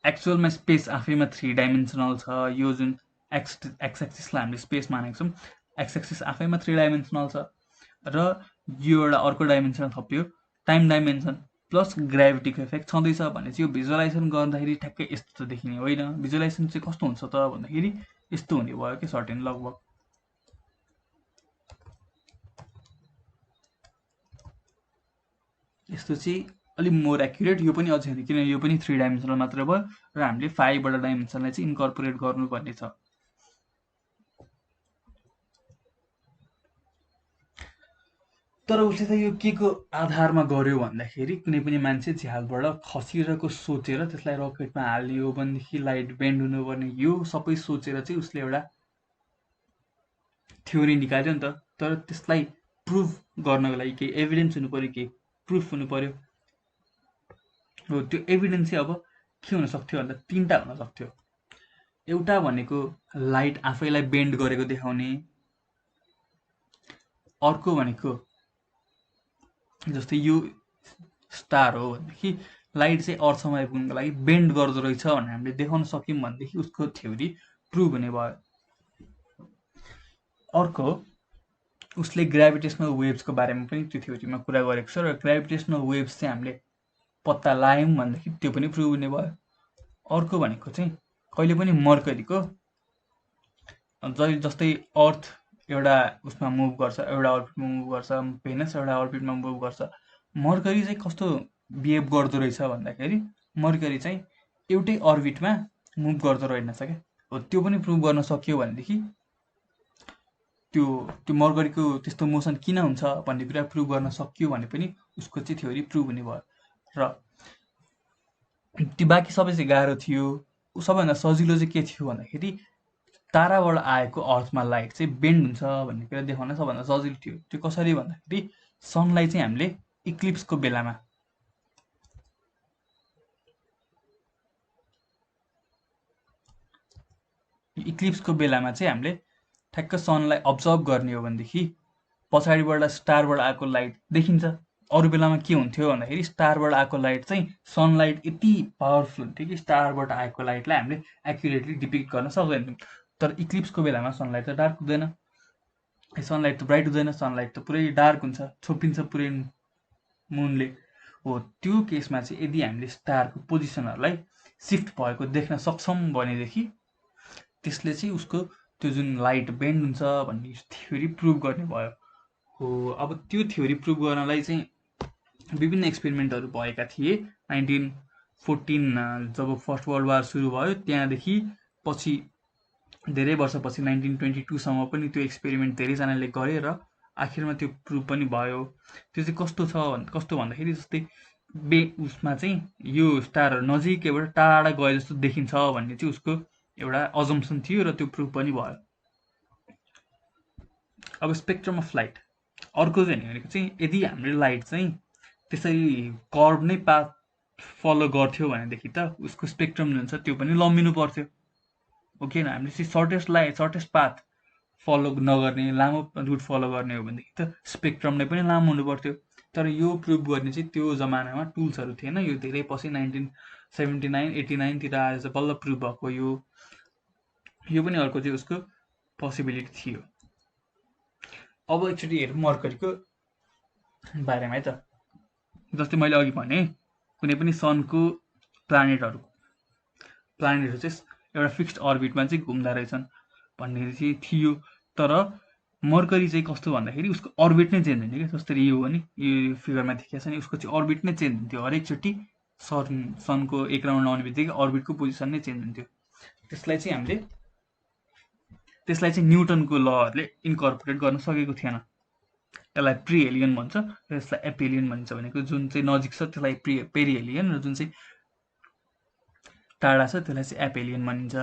एक्चुअलमा स्पेस आफैमा 3 डाइमेन्सनल छ। यो जुन एक्स एक्सिसलाई हामीले स्पेस मानेको छौँ, एक्स एक्सिस आफैमा 3 डाइमेन्सनल छ, र यो एउटा अर्को डाइमेन्सन थप्यो, टाइम डाइमेन्सन प्लस ग्राभिटीको इफेक्ट छँदैछ भने चाहिँ यो भिजुअलाइजेसन गर्दाखेरि ठ्याक्कै यस्तो त देखिने होइन। भिजुअलाइजेसन चाहिँ कस्तो हुन्छ त भन्दाखेरि यस्तो हुने भयो कि सर्टेन लगभग यस्तो चाहिँ अलिक मोर एक्युरेट, यो पनि अझै किनभने यो पनि 3 डाइमेन्सनल मात्र भयो र हामीले 5 वटा डाइमेन्सनलाई चाहिँ इन्कर्पोरेट गर्नुपर्ने छ। तर उसले त यो के को आधारमा गर्यो भन्दाखेरि कुनै पनि मान्छे झ्यालबाट खसिरहेको सोचेर त्यसलाई रकेटमा हाल्ने हो भनेदेखि लाइट बेन्ड हुनुपर्ने, यो सबै सोचेर चाहिँ उसले एउटा थ्योरी निकाल्यो नि त। तर त्यसलाई प्रुभ गर्नको लागि केही एभिडेन्स हुनु पर्यो, केही प्रुफ हुनु पर्यो। हो त्यो एभिडेन्स चाहिँ अब के हुन सक्थ्यो भन्दा 3टा हुन सक्थ्यो। एउटा भनेको लाइट आफैलाई बेन्ड गरेको देखाउने, अर्को भनेको जस्तै यो स्टार हो भनेदेखि लाइट चाहिँ अर्थसम्म आइपुग्नुको लागि बेन्ड गर्दो रहेछ भनेर हामीले देखाउन सक्यौँ भनेदेखि उसको थ्योरी प्रुभ हुने भयो। अर्को उसले ग्राभिटेसनल वेभ्सको बारेमा पनि त्यो थ्योरीमा कुरा गरेको छ र ग्राभिटेसनल वेभ्स चाहिँ हामीले पत्ता लगायौँ भनेदेखि त्यो पनि प्रुभ हुने भयो। अर्को भनेको चाहिँ कहिले पनि मर्करीको जस्तै अर्थ एउटा उसमा मुभ गर्छ, एउटा अर्बिटमा मुभ गर्छ, भेनस एउटा अर्बिटमा मुभ गर्छ, मर्करी चाहिँ कस्तो बिहेभ गर्दो रहेछ भन्दाखेरि मर्करी चाहिँ एउटै अर्बिटमा मुभ गर्दो रहेनछ क्या। हो त्यो पनि प्रुभ गर्न सक्यो भनेदेखि त्यो मर्करीको त्यस्तो मोसन किन हुन्छ भन्ने कुरा प्रुभ गर्न सक्यो भने पनि उसको चाहिँ थ्योरी प्रुभ हुने भयो। र त्यो बाँकी सबै चाहिँ गाह्रो थियो। सबैभन्दा सजिलो चाहिँ के थियो भन्दाखेरि ताराबाट आएको अर्थमा लाइट चाहिँ बेन्ड हुन्छ भन्ने कुरा देखाउन सबभन्दा सजिलो थियो। त्यो कसरी भन्दाखेरि सनलाई चाहिँ हामीले इक्लिप्सको बेलामा चाहिँ हामीले ठ्याक्क सनलाई अब्जर्भ गर्ने हो भनेदेखि पछाडिबाट स्टारबाट आएको लाइट देखिन्छ। अरू बेलामा के हुन्थ्यो भन्दाखेरि स्टारबाट आएको लाइट चाहिँ सनलाइट यति पावरफुल हुन्थ्यो कि स्टारबाट आएको लाइटलाई हामीले एक्युरेटली डिपिक्ट गर्न सक्दैनौँ। तर इक्लिप्सको बेलामा सनलाइट त डार्क हुँदैन, सनलाइट त ब्राइट हुँदैन, सनलाइट त पुरै डार्क हुन्छ, छोपिन्छ पुरै मुनले। हो त्यो केसमा चाहिँ यदि हामीले स्टारको पोजिसनहरूलाई सिफ्ट भएको देख्न सक्छौँ भनेदेखि त्यसले चाहिँ उसको त्यो जुन लाइट बेन्ड हुन्छ भन्ने थ्योरी प्रुभ गर्ने भयो। हो अब त्यो थ्योरी प्रुभ गर्नलाई चाहिँ विभिन्न एक्सपेरिमेन्टहरू भएका थिए। 1914 जब फर्स्ट वर्ल्ड वार सुरु भयो त्यहाँदेखि पछि धेरै वर्षपछि 1922सम्म पनि त्यो एक्सपेरिमेन्ट धेरैजनाले गरे र आखिरमा त्यो प्रुभ पनि भयो। त्यो चाहिँ कस्तो भन्दाखेरि जस्तै उसमा चाहिँ यो स्टारहरू नजिकैबाट टाढा गए जस्तो देखिन्छ भन्ने चाहिँ उसको एउटा अजम्सन थियो र त्यो प्रुभ पनि भयो। अब स्पेक्ट्रम अफ लाइट अर्को चाहिँ भनेको चाहिँ यदि हामीले लाइट चाहिँ त्यसरी कर्भ नै पाथ फलो गर्थ्यो भनेदेखि त उसको स्पेक्ट्रम जुन छ त्यो पनि लम्बिनु पर्थ्यो। हो किन हामीले चाहिँ सर्टेस्ट पाथ फलो नगर्ने, लामो रुट फलो गर्ने हो भनेदेखि त स्पेक्ट्रम नै पनि लामो हुनु पर्थ्यो। तर यो प्रुभ गर्ने चाहिँ त्यो जमानामा टुल्सहरू थिएन। यो धेरै पछि 1979-89तिर आएर चाहिँ बल्ल प्रुभ भएको। यो पनि अर्को चाहिँ उसको पोसिबिलिटी थियो। अब एकचोटि हेरौँ मर्करीको बारेमा है त। जस्तै मैले अघि भने कुनै पनि सनको प्लानेटहरू चाहिँ एउटा फिक्स्ड अर्बिटमा चाहिँ घुम्दा रहेछन् भन्ने चाहिँ थियो। तर मर्करी चाहिँ कस्तो भन्दाखेरि उसको अर्बिट नै चेन्ज हुन्थ्यो क्या। जस्तै यो हो नि, यो फिगरमा देखिएको छ नि, उसको चाहिँ अर्बिट नै चेन्ज हुन्थ्यो हरेकचोटि। सनको एक राउन्ड आउने बित्तिकै अर्बिटको पोजिसन नै चेन्ज हुन्थ्यो। त्यसलाई चाहिँ न्युटनको लहरूले इन्कर्पोरेट गर्न सकेको थिएन। यसलाई प्रिहेलियन भन्छ र यसलाई एपेलियन भनिन्छ। भनेको जुन चाहिँ नजिक छ त्यसलाई पेरिहेलियन र जुन चाहिँ टाढा छ त्यसलाई चाहिँ एपेलियन भनिन्छ।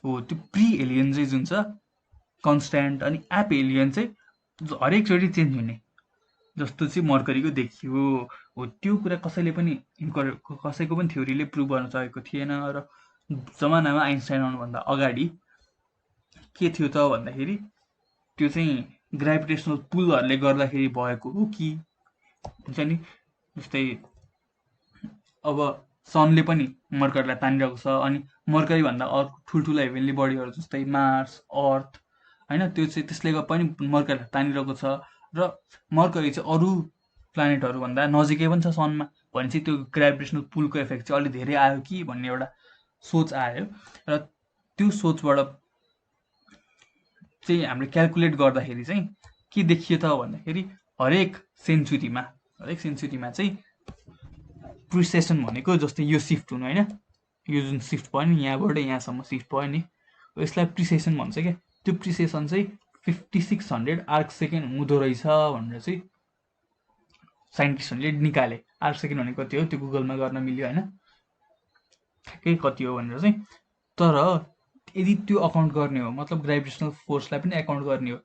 हो त्यो प्रिहेलियन चाहिँ जुन छ कन्स्ट्यान्ट अनि एपेलियन चाहिँ हरेकचोटि चेन्ज हुने जस्तो चाहिँ मर्करीको देखियो। हो त्यो कुरा कसैको पनि थ्योरीले प्रुभ गर्न सकेको थिएन। र जमानामा आइन्स्टाइन आउनुभन्दा अगाडि के थियो त भन्दाखेरि त्यो चाहिँ ग्राभिटेसनल पुलहरूले गर्दाखेरि भएको हो कि हुन्छ नि। जस्तै अब सनले पनि मर्करीलाई तानिरहेको छ अनि मर्करीभन्दा अर्को ठुल्ठुलो हेभेन्ली बडीहरू जस्तै मार्स, अर्थ होइन, त्यो चाहिँ त्यसले पनि मर्करीलाई तानिरहेको छ र मर्करी चाहिँ अरू प्लानेटहरूभन्दा नजिकै पनि छ सनमा। भनेपछि त्यो ग्राभिटेसनल पुलको इफेक्ट चाहिँ अलिक धेरै आयो कि भन्ने एउटा सोच आयो। र त्यो सोचबाट चाहिँ हामीले क्यालकुलेट गर्दाखेरि चाहिँ के देखियो त भन्दाखेरि हरेक सेन्चुरीमा हरेक सेन्चुरीमा चाहिँ प्रिसेसन भनेको जस्तै यो सिफ्ट हुनु होइन, यो जुन सिफ्ट भयो नि यहाँबाट यहाँसम्म सिफ्ट भयो नि, यसलाई प्रिसेसन भन्छ क्या। त्यो प्रिसेसन चाहिँ 5600 आर्क सेकेन्ड हुँदो रहेछ भनेर चाहिँ साइन्टिस्टहरूले निकाले। आर्क सेकेन्ड भनेको कति हो त्यो गुगलमा गर्न मिल्यो होइन, ठ्याक्कै कति हो भनेर चाहिँ। तर यदि त्यो अकाउन्ट गर्ने हो, मतलब ग्राभिटेसनल फोर्सलाई पनि एकाउन्ट गर्ने हो,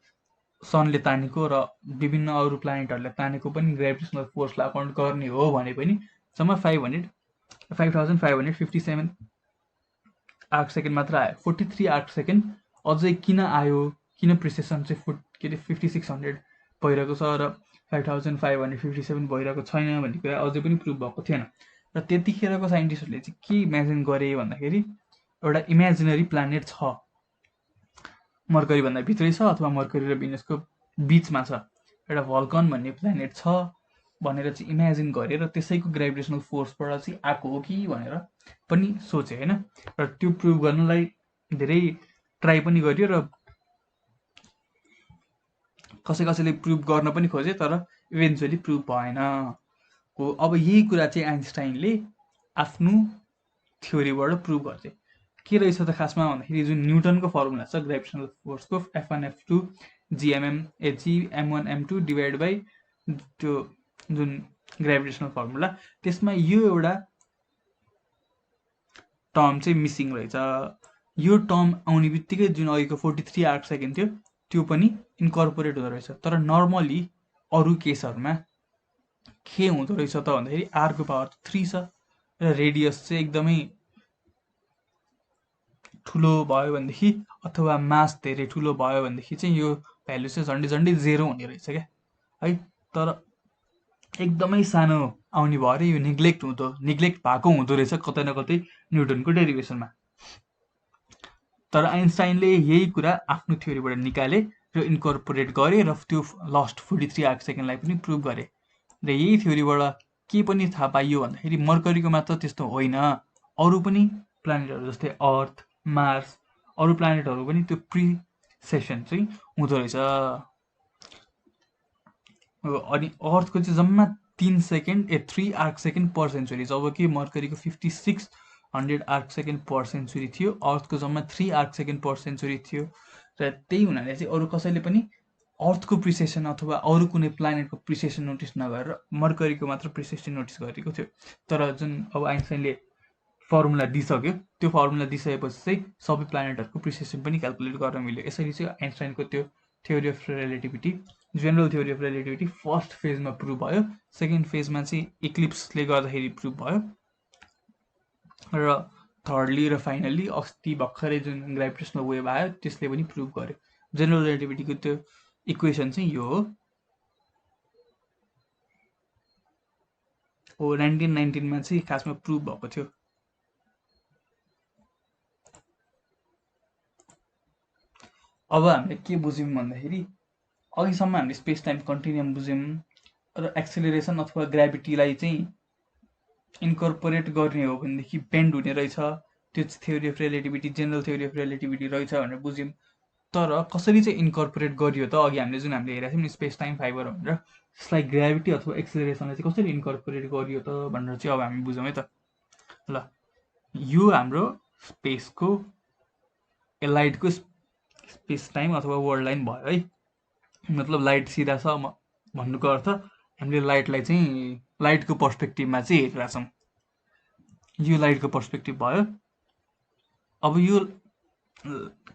सनले तानेको र विभिन्न अरू प्लानेटहरूले तानेको पनि ग्राभिटेसनल फोर्सलाई अकाउन्ट गर्ने हो भने पनि जम्मा 5557 आर्क सेकेन्ड मात्र आयो। 43 आर्क सेकेन्ड अझै किन आयो, किन प्रिसेसन चाहिँ 5600 भइरहेको छ र 5557 भइरहेको छैन भन्ने कुरा अझै पनि प्रुभ भएको थिएन। र त्यतिखेरको साइन्टिस्टहरूले चाहिँ के इमेजिन गरे भन्दाखेरि एउटा इमेजिनरी प्लानेट छ, मर्करी भन्दा भित्रै छ अथवा मर्करी र भेनसको बिचमा छ, एउटा भल्कन भन्ने प्लानेट छ भनेर चाहिँ इमेजिन गरे र त्यसैको ग्राभिटेसनल फोर्सबाट चाहिँ आएको हो कि भनेर पनि सोचे होइन। र त्यो प्रुभ गर्नलाई धेरै ट्राई पनि गरियो र कसैले प्रुभ गर्न पनि खोजे, तर इभेन्चुअली प्रुभ भएन हो। अब यही कुरा चाहिँ आइन्स्टाइनले आफ्नो थ्योरीबाट प्रुभ गर्थे। के रहेछ त खासमा भन्दाखेरि जुन न्युटनको फर्मुला छ ग्राभिटेसनल फोर्सको F1 F2 GM M1 divide by त्यो जुन ग्राभिटेसनल फर्मुला, त्यसमा यो एउटा टर्म चाहिँ मिसिङ रहेछ। यो टर्म आउने बित्तिकै जुन अघिको 43 आर्क सेकेन्ड थियो त्यो पनि इन्कर्पोरेट हुँदो रहेछ। तर नर्मली अरू केसहरूमा के हुँदो रहेछ त भन्दाखेरि आरको पावर 3 छ र रेडियस चाहिँ एकदमै ठुलो भयो भनेदेखि अथवा मास धेरै ठुलो भयो भनेदेखि चाहिँ यो भ्यालु चाहिँ झन्डै 0 हुने रहेछ क्या है। तर एकदमै सानो आउने भयो अरे यो निग्लेक्ट भएको हुँदो रहेछ कतै न कतै न्युटनको डेरिभेसनमा। तर आइन्स्टाइनले यही कुरा आफ्नो थ्योरीबाट निकाले र इन्कर्पोरेट गरे र त्यो लास्ट 43 आर्क सेकेन्डलाई पनि प्रुभ गरे। र यही थ्योरीबाट के पनि थाहा पाइयो भन्दाखेरि मर्करीको मात्र त्यस्तो होइन, अरू पनि प्लानेटहरू जस्तै अर्थ, मार्स, अरू प्लानेटहरू पनि त्यो प्रिसेसन चाहिँ हुँदो रहेछ। अनि अर्थको चाहिँ जम्मा 3 आर्क सेकेन्ड पर सेन्चुरी, जबकि मर्करीको 5600 आर्क सेकेन्ड पर सेन्चुरी थियो, अर्थको जम्मा 3 आर्क सेकेन्ड पर सेन्चुरी थियो। र त्यही हुनाले चाहिँ अरू कसैले पनि अर्थको प्रिसेसन अथवा अरू कुनै प्लानेटको प्रिसेसन नोटिस नगरेर मर्करीको मात्र प्रिसेसन नोटिस गरेको थियो। तर जुन अब आइन्स्टाइनले फर्मुला दिइसक्यो, त्यो फर्मुला दिइसकेपछि चाहिँ सबै प्लानेटहरूको प्रिसेसन पनि क्यालकुलेट गर्न मिल्यो। यसरी चाहिँ आइन्स्टाइनको त्यो theory of relativity, general theory of relativity first फेजमा प्रुभ भयो। सेकेन्ड फेजमा चाहिँ इक्लिप्सले गर्दाखेरि प्रुभ भयो र थर्डली र फाइनल्ली अस्ति भर्खरै जुन ग्राभिटेसनल वेभ आयो त्यसले पनि प्रुभ गर्यो। जेनरल रिलेटिभिटीको त्यो इक्वेसन चाहिँ यो हो। 1919 चाहिँ खासमा प्रुभ भएको थियो। अब हामीले के बुझ्यौँ भन्दाखेरि अघिसम्म हामीले स्पेस टाइम कन्टिन्युम बुझ्यौँ र एक्सेलरेसन अथवा ग्राभिटीलाई चाहिँ इन्कर्पोरेट गर्ने हो भनेदेखि बेन्ड हुने रहेछ, त्यो theory of relativity general theory of relativity रहेछ भनेर बुझ्यौँ। तर कसरी चाहिँ इन्कर्पोरेट गरियो त, अघि हामीले हेरेको थियौँ नि स्पेस टाइम फाइबर भनेर, त्यसलाई ग्राभिटी अथवा एक्सेलरेसनलाई चाहिँ कसरी इन्कर्पोरेट गरियो त भनेर चाहिँ अब हामी बुझौँ है त। ल यो हाम्रो स्पेसको लाइटको स्पेस टाइम अथवा वर्ल्ड लाइन भयो है। मतलब लाइट सिधा छ भन्नुको अर्थ हामीले लाइटलाई चाहिँ लाइटको पर्सपेक्टिभमा चाहिँ हेरिरहेको छौँ। यो लाइटको पर्सपेक्टिभ भयो। अब यो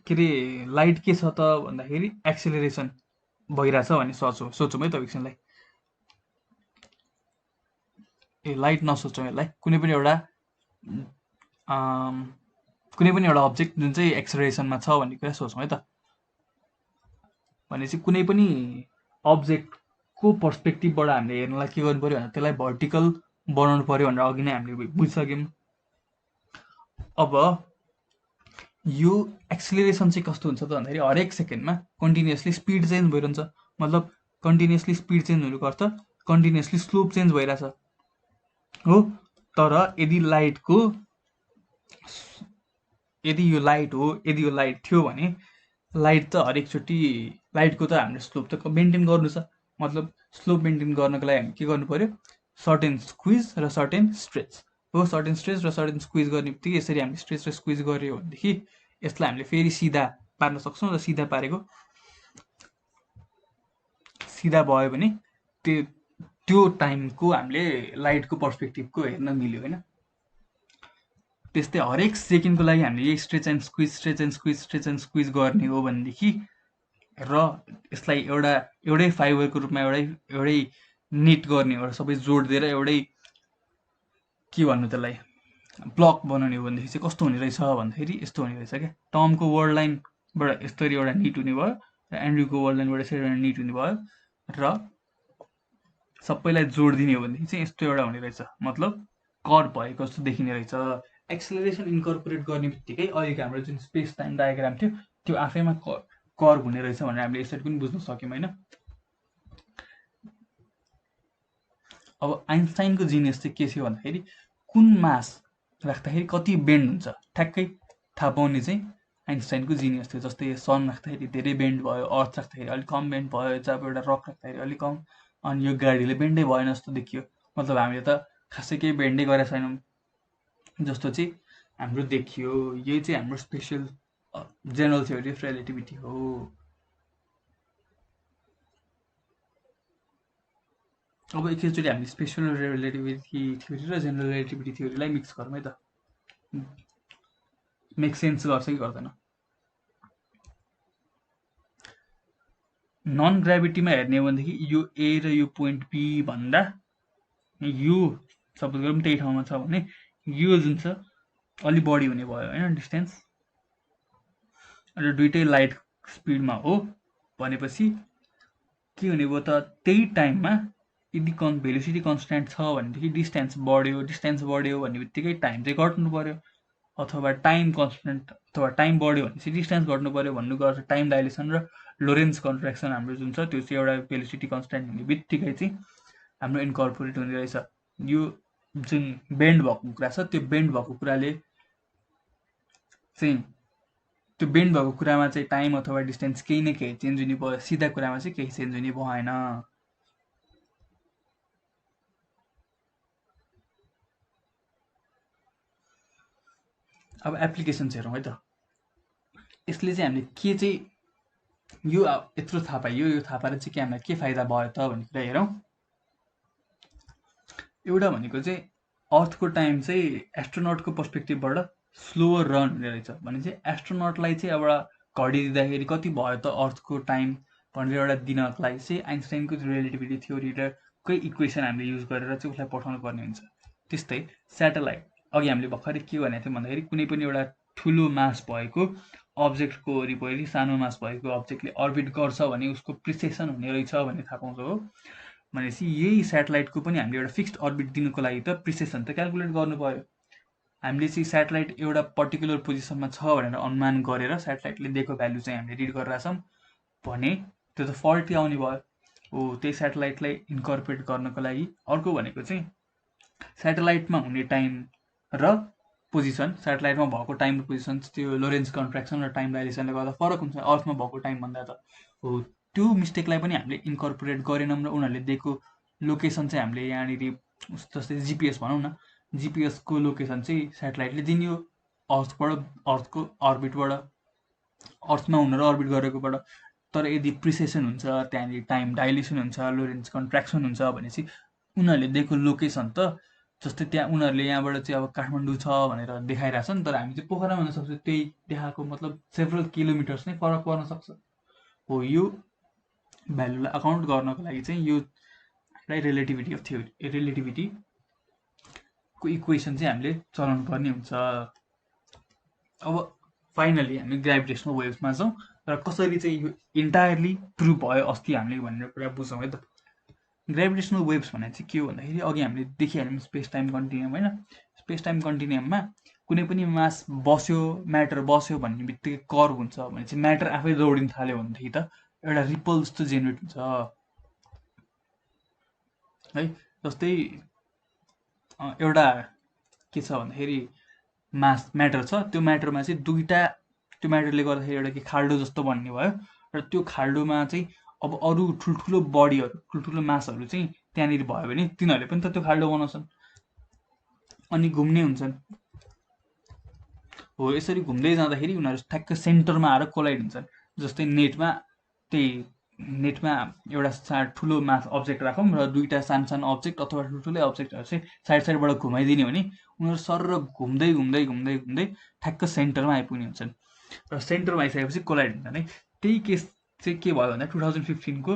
के अरे लाइट के छ त भन्दाखेरि एक्सेलरेसन भइरहेछ भन्ने सोचौँ है त एकछिनलाई। लाइट नसोचौँ, यसलाई कुनै पनि एउटा अब्जेक्ट जुन चाहिँ एक्सेलरेसनमा छ भन्ने कुरा सोचौँ है त। भनेपछि कुनै पनि अब्जेक्टको पर्सपेक्टिभबाट हामीले हेर्नलाई के गर्नु पऱ्यो भने त्यसलाई भर्टिकल बनाउनु पऱ्यो भनेर अघि नै हामीले बुझिसक्यौँ। अब यो एक्सेलरेसन चाहिँ कस्तो हुन्छ त भन्दाखेरि हरेक सेकेन्डमा कन्टिन्युसली स्पिड चेन्ज भइरहन्छ। मतलब कन्टिन्युसली स्पिड चेन्ज हुनुको अर्थ कन्टिन्युसली स्लोप चेन्ज भइरहेछ हो। तर यदि यो लाइट थियो भने लाइट त हरेकचोटि लाइटको त हामीले स्लोप त मेन्टेन गर्नु छ, मतलब स्लोप मेन्टेन गर्नको लागि हामी के गर्नु पर्यो, सर्टेन स्क्विज र सर्टेन स्ट्रेच हो। सर्टेन स्ट्रेच र सर्टेन स्क्विज गर्ने बित्तिकै यसरी हामीले स्ट्रेच र स्क्विज गऱ्यो भनेदेखि यसलाई हामीले फेरि सिधा पार्न सक्छौँ र सिधा पारेको सिधा भयो भने त्यो टाइमको हामीले लाइटको पर्सपेक्टिभको हेर्न मिल्यो होइन। त्यस्तै हरेक सेकेन्डको लागि हामीले यही stretch and squeeze stretch and squeeze stretch and squeeze गर्ने हो भनेदेखि र यसलाई एउटै फाइबरको रूपमा एउटै निट गर्ने एउटा सबै जोडिदिएर एउटै के भन्नु त्यसलाई ब्लक बनाउने हो भनेदेखि चाहिँ कस्तो हुने रहेछ भन्दाखेरि यस्तो हुने रहेछ क्या। टमको वर्ड लाइनबाट यसरी एउटा निट हुने भयो र एन्ड्रुको वर्ड लाइनबाट यसरी एउटा निट हुने भयो र सबैलाई जोडिदिने हो भनेदेखि चाहिँ यस्तो एउटा हुने रहेछ, मतलब कर्व भएको जस्तो देखिने रहेछ। एक्सेलरेसन इन्कर्पोरेट गर्ने बित्तिकै अहिलेको हाम्रो जुन स्पेस टाइम डायग्राम थियो त्यो आफैमा कर्व हुने रहेछ भनेर हामीले यसरी पनि बुझ्न सक्यौँ होइन। अब आइन्स्टाइनको जिनियस चाहिँ के थियो भन्दाखेरि कुन मास राख्दाखेरि कति बेन्ड हुन्छ ठ्याक्कै थाहा पाउने चाहिँ आइन्स्टाइनको जिनियस थियो। जस्तै सन राख्दाखेरि धेरै बेन्ड भयो, अर्थ राख्दाखेरि अलिक कम बेन्ड भयो, जब एउटा रक राख्दाखेरि अलिक कम, अनि यो गाडीले बेन्डै भएन जस्तो देखियो। मतलब हामीले त खासै केही बेन्डै गरेका छैनौँ जस्तो चाहिँ हाम्रो देखियो। यही चाहिँ हाम्रो special general theory of relativity हो। अब एकैचोटि हामीले स्पेसल रिलेटिभिटी थ्योरी र जेनरल रिलेटिभिटी थ्योरीलाई मिक्स गरौँ है त, मेक सेन्स गर्छ कि गर्दैन। नन ग्राभिटीमा हेर्ने हो भनेदेखि यो ए र यो पोइन्ट बी भन्दा यो सपोज गरौँ त्यही ठाउँमा छ भने यो जुन छ अलि बढी हुने भयो होइन डिस्टेन्स, र दुइटै लाइट स्पिडमा हो भनेपछि के हुने भयो त त्यही टाइममा यदि भेलोसिटी कन्सट्यान्ट छ भनेदेखि डिस्टेन्स बढ्यो भन्ने बित्तिकै टाइम चाहिँ घट्नु पर्यो, अथवा टाइम कन्सट्यान्ट अथवा टाइम बढ्यो भनेपछि डिस्टेन्स घट्नु पर्यो भन्नुको अर्थ टाइम डाइलेसन र लोरेन्स कन्ट्र्याक्सन हाम्रो जुन छ त्यो चाहिँ एउटा भेलोसिटी कन्सट्यान्ट हुने बित्तिकै चाहिँ हाम्रो इन्कर्पोरेट हुने रहेछ। यो जुन बेन्ड भएको कुरा छ त्यो बेन्ड भएको कुराले चाहिँ त्यो बेन्ड भएको कुरामा चाहिँ टाइम अथवा डिस्टेन्स केही न केही चेन्ज हुने भयो, सिधा कुरामा चाहिँ केही चेन्ज हुने भएन। अब एप्लिकेसन्स हेरौँ है त। यसले चाहिँ हामीले के चाहिँ यो यत्रो थाहा पाइयो, यो थाहा पाएर चाहिँ के हामीलाई के फाइदा भयो त भन्ने कुरा हेरौँ। एउटा भनेको चाहिँ अर्थको टाइम चाहिँ एस्ट्रोनटको पर्सपेक्टिभबाट स्लोवर रन हुने रहेछ भने चाहिँ एस्ट्रोनटलाई चाहिँ अब घडी दिँदाखेरि कति भयो त अर्थको टाइम भनेर एउटा दिनको लागि चाहिँ आइन्स्टाइनको रिलेटिभिटी थ्योरी र कै इक्वेसन हामीले युज गरेर चाहिँ उसलाई पठाउनु पर्ने हुन्छ। त्यस्तै स्याटेलाइट अघि हामीले भर्खरै के भनेको थियौँ भन्दाखेरि कुनै पनि एउटा ठुलो मास भएको अब्जेक्टको वरिपरि सानो मास भएको अब्जेक्टले अर्बिट गर्छ भने उसको प्रिसेसन हुने रहेछ भन्ने थाहा पाउँछ हो। भनेपछि यही सेटेलाइटको पनि हामीले एउटा फिक्स्ड अर्बिट दिनुको लागि त प्रिसेसन त क्यालकुलेट गर्नु पर्यो। हामीले चाहिँ सेटेलाइट एउटा पर्टिकुलर पोजिसनमा छ भनेर अनुमान गरेर सेटेलाइटले दिएको भ्यालु चाहिँ हामीले रिड गरेर छौँ भने त्यो त फल्टी आउने भयो हो। त्यही सेटेलाइटलाई इन्कर्पोरेट गर्नको लागि अर्को भनेको चाहिँ सेटेलाइटमा हुने टाइम र पोजिसन, सेटेलाइटमा भएको टाइम र पोजिसन त्यो लोरेन्स कन्ट्र्याक्सन र टाइम डाइलेसनले गर्दा फरक हुन्छ अर्थमा भएको टाइम भन्दा त हो। त्यो मिस्टेकलाई पनि हामीले इन्कर्पोरेट गरेनौँ र उनीहरूले दिएको लोकेसन चाहिँ हामीले यहाँनिर जस्तै जिपिएस भनौँ न, जिपिएसको लोकेसन चाहिँ सेटेलाइटले दिने हो अर्थको अर्बिटबाट, अर्थमा हुन र अर्बिट गरेकोबाट। तर यदि प्रिसेसन हुन्छ त्यहाँनिर टाइम डाइलेसन हुन्छ, लोरेन्स कन्ट्र्याक्सन हुन्छ भनेपछि उनीहरूले दिएको लोकेसन त जस्तै त्यहाँ उनीहरूले यहाँबाट चाहिँ अब काठमाडौँ छ भनेर देखाइरहेछ नि, तर हामी चाहिँ पोखरा भन्न सक्छौँ त्यही देखाएको मतलब सेभरल किलोमिटर्स नै फरक पर्न सक्छ हो। यो भ्यालुलाई अकाउन्ट गर्नको लागि चाहिँ यो रिलेटिभिटी अफ थ्योरी रिलेटिभिटीको इक्वेसन चाहिँ हामीले चलाउनु पर्ने हुन्छ। अब फाइनली हामी ग्राभिटेसनल वेभ्समा छौँ र कसरी चाहिँ यो इन्टायरली प्रुभ भयो अस्ति हामीले भनेर कुरा बुझौँ है त। ग्राभिटेसनल वेभ्स भनेर चाहिँ के हो भन्दाखेरि अघि हामीले देखिहाल्यौँ स्पेस टाइम कन्टिन्युम होइन। स्पेस टाइम कन्टिन्युममा कुनै पनि मास बस्यो, म्याटर बस्यो भन्ने बित्तिकै कर्भ हुन्छ भने चाहिँ म्याटर आफै दौडिन थाल्यो भनेदेखि त एउटा रिपल जस्तो जेनेरेट हुन्छ है। जस्तै एउटा के छ भन्दाखेरि म्याटर छ, त्यो म्याटरमा चाहिँ त्यो म्याटरले गर्दाखेरि एउटा के खाल्डो जस्तो बन्ने भयो र त्यो खाल्डोमा चाहिँ अब अरू ठुल्ठुलो बडीहरू ठुल्ठुलो मासहरू चाहिँ त्यहाँनिर भयो भने तिनीहरूले पनि त त्यो खाल्डो बनाउँछन् अनि घुम्ने हुन्छन्। हो यसरी घुम्दै जाँदाखेरि उनीहरू ठ्याक्क सेन्टरमा आएर कोलाइड हुन्छन्। जस्तै नेटमा एउटा ठुलो मास अब्जेक्ट राखौँ र दुईवटा सानो सानो अब्जेक्ट अथवा ठुल्ठुलै अब्जेक्टहरू चाहिँ साइडबाट घुमाइदिने भने उनीहरू सर घुम्दै घुम्दै घुम्दै घुम्दै ठ्याक्क सेन्टरमा आइपुग्ने हुन्छन् र सेन्टरमा आइसकेपछि कोलाइड हुन्छन् है। त्यही केस चाहिँ के भयो भन्दा 2015को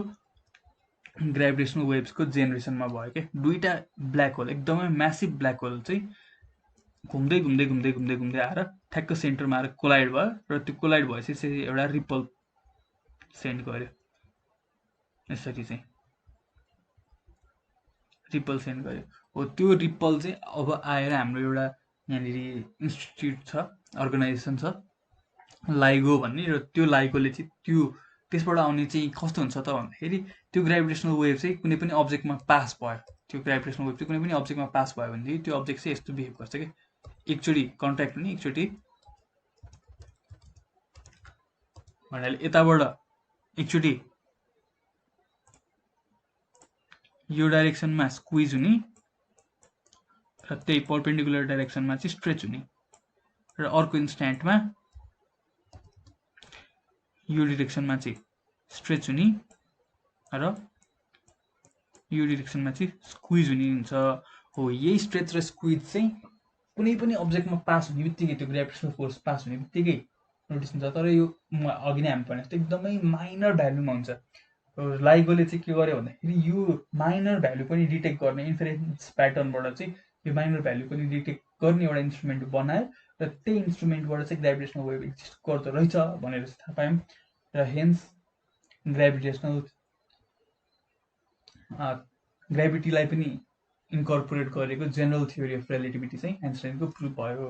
ग्रेभिटेसनल वेभ्सको जेनेरेसनमा भयो क्या। दुईवटा ब्ल्याक होल एकदमै म्यासिभ ब्ल्याक होल चाहिँ घुम्दै घुम्दै घुम्दै घुम्दै घुम्दै आएर ठ्याक्क सेन्टरमा आएर कोलाइड भयो र त्यो कोलाइड भएपछि एउटा रिपल सेन्ड गर्यो। यसरी चाहिँ रिपल सेन्ड गर्यो। हो त्यो रिपल चाहिँ अब आएर हाम्रो एउटा यहाँनिर इन्स्टिट्युट छ, अर्गनाइजेसन छ लाइगो भन्ने, र त्यो लाइगोले चाहिँ त्यसबाट आउने चाहिँ कस्तो हुन्छ त भन्दाखेरि त्यो ग्रेभिटेसनल वेभ चाहिँ कुनै पनि अब्जेक्टमा पास भयो, त्यो ग्रेभिटेसनल वेभ चाहिँ कुनै पनि अब्जेक्टमा पास भयो भनेदेखि त्यो अब्जेक्ट चाहिँ यस्तो बिहेभ गर्छ कि एकचोटि कन्ट्याक्ट हुने एकचोटि भन्नाले यताबाट एकचोटि यो डाइरेक्सनमा स्क्विज हुने र त्यही पर्पेन्डिकुलर डाइरेक्सनमा चाहिँ स्ट्रेच हुने र अर्को इन्स्ट्यान्टमा यो डिरेक्सनमा चाहिँ स्ट्रेच हुने र यो डिरेक्सनमा चाहिँ स्क्विज हुने हुन्छ। हो यही स्ट्रेच र स्क्विज चाहिँ कुनै पनि अब्जेक्टमा पास हुने बित्तिकै त्यो ग्रेभिटेसनल फोर्स पास हुने बित्तिकै नोटिस हुन्छ। तर यो अघि नै हामी भने जस्तो एकदमै माइनर भ्यालुमा हुन्छ। लाइगोले चाहिँ के गर्यो भन्दाखेरि यो माइनर भ्यालु पनि डिटेक्ट गर्ने इन्फरेन्स प्याटर्नबाट चाहिँ यो माइनर भ्यालु पनि डिटेक्ट गर्ने एउटा इन्स्ट्रुमेन्ट बनायो र त्यही इन्स्ट्रुमेन्टबाट चाहिँ ग्रेभिटेसनल वेभ एक्जिस्ट गर्दो रहेछ भनेर थाहा पायौँ र हेन्स ग्रेभिटीलाई पनि इन्कर्पोरेट गरेको जेनरल थ्योरी अफ रिलेटिभिटी चाहिँ आइन्स्टाइनको प्रुफ भयो।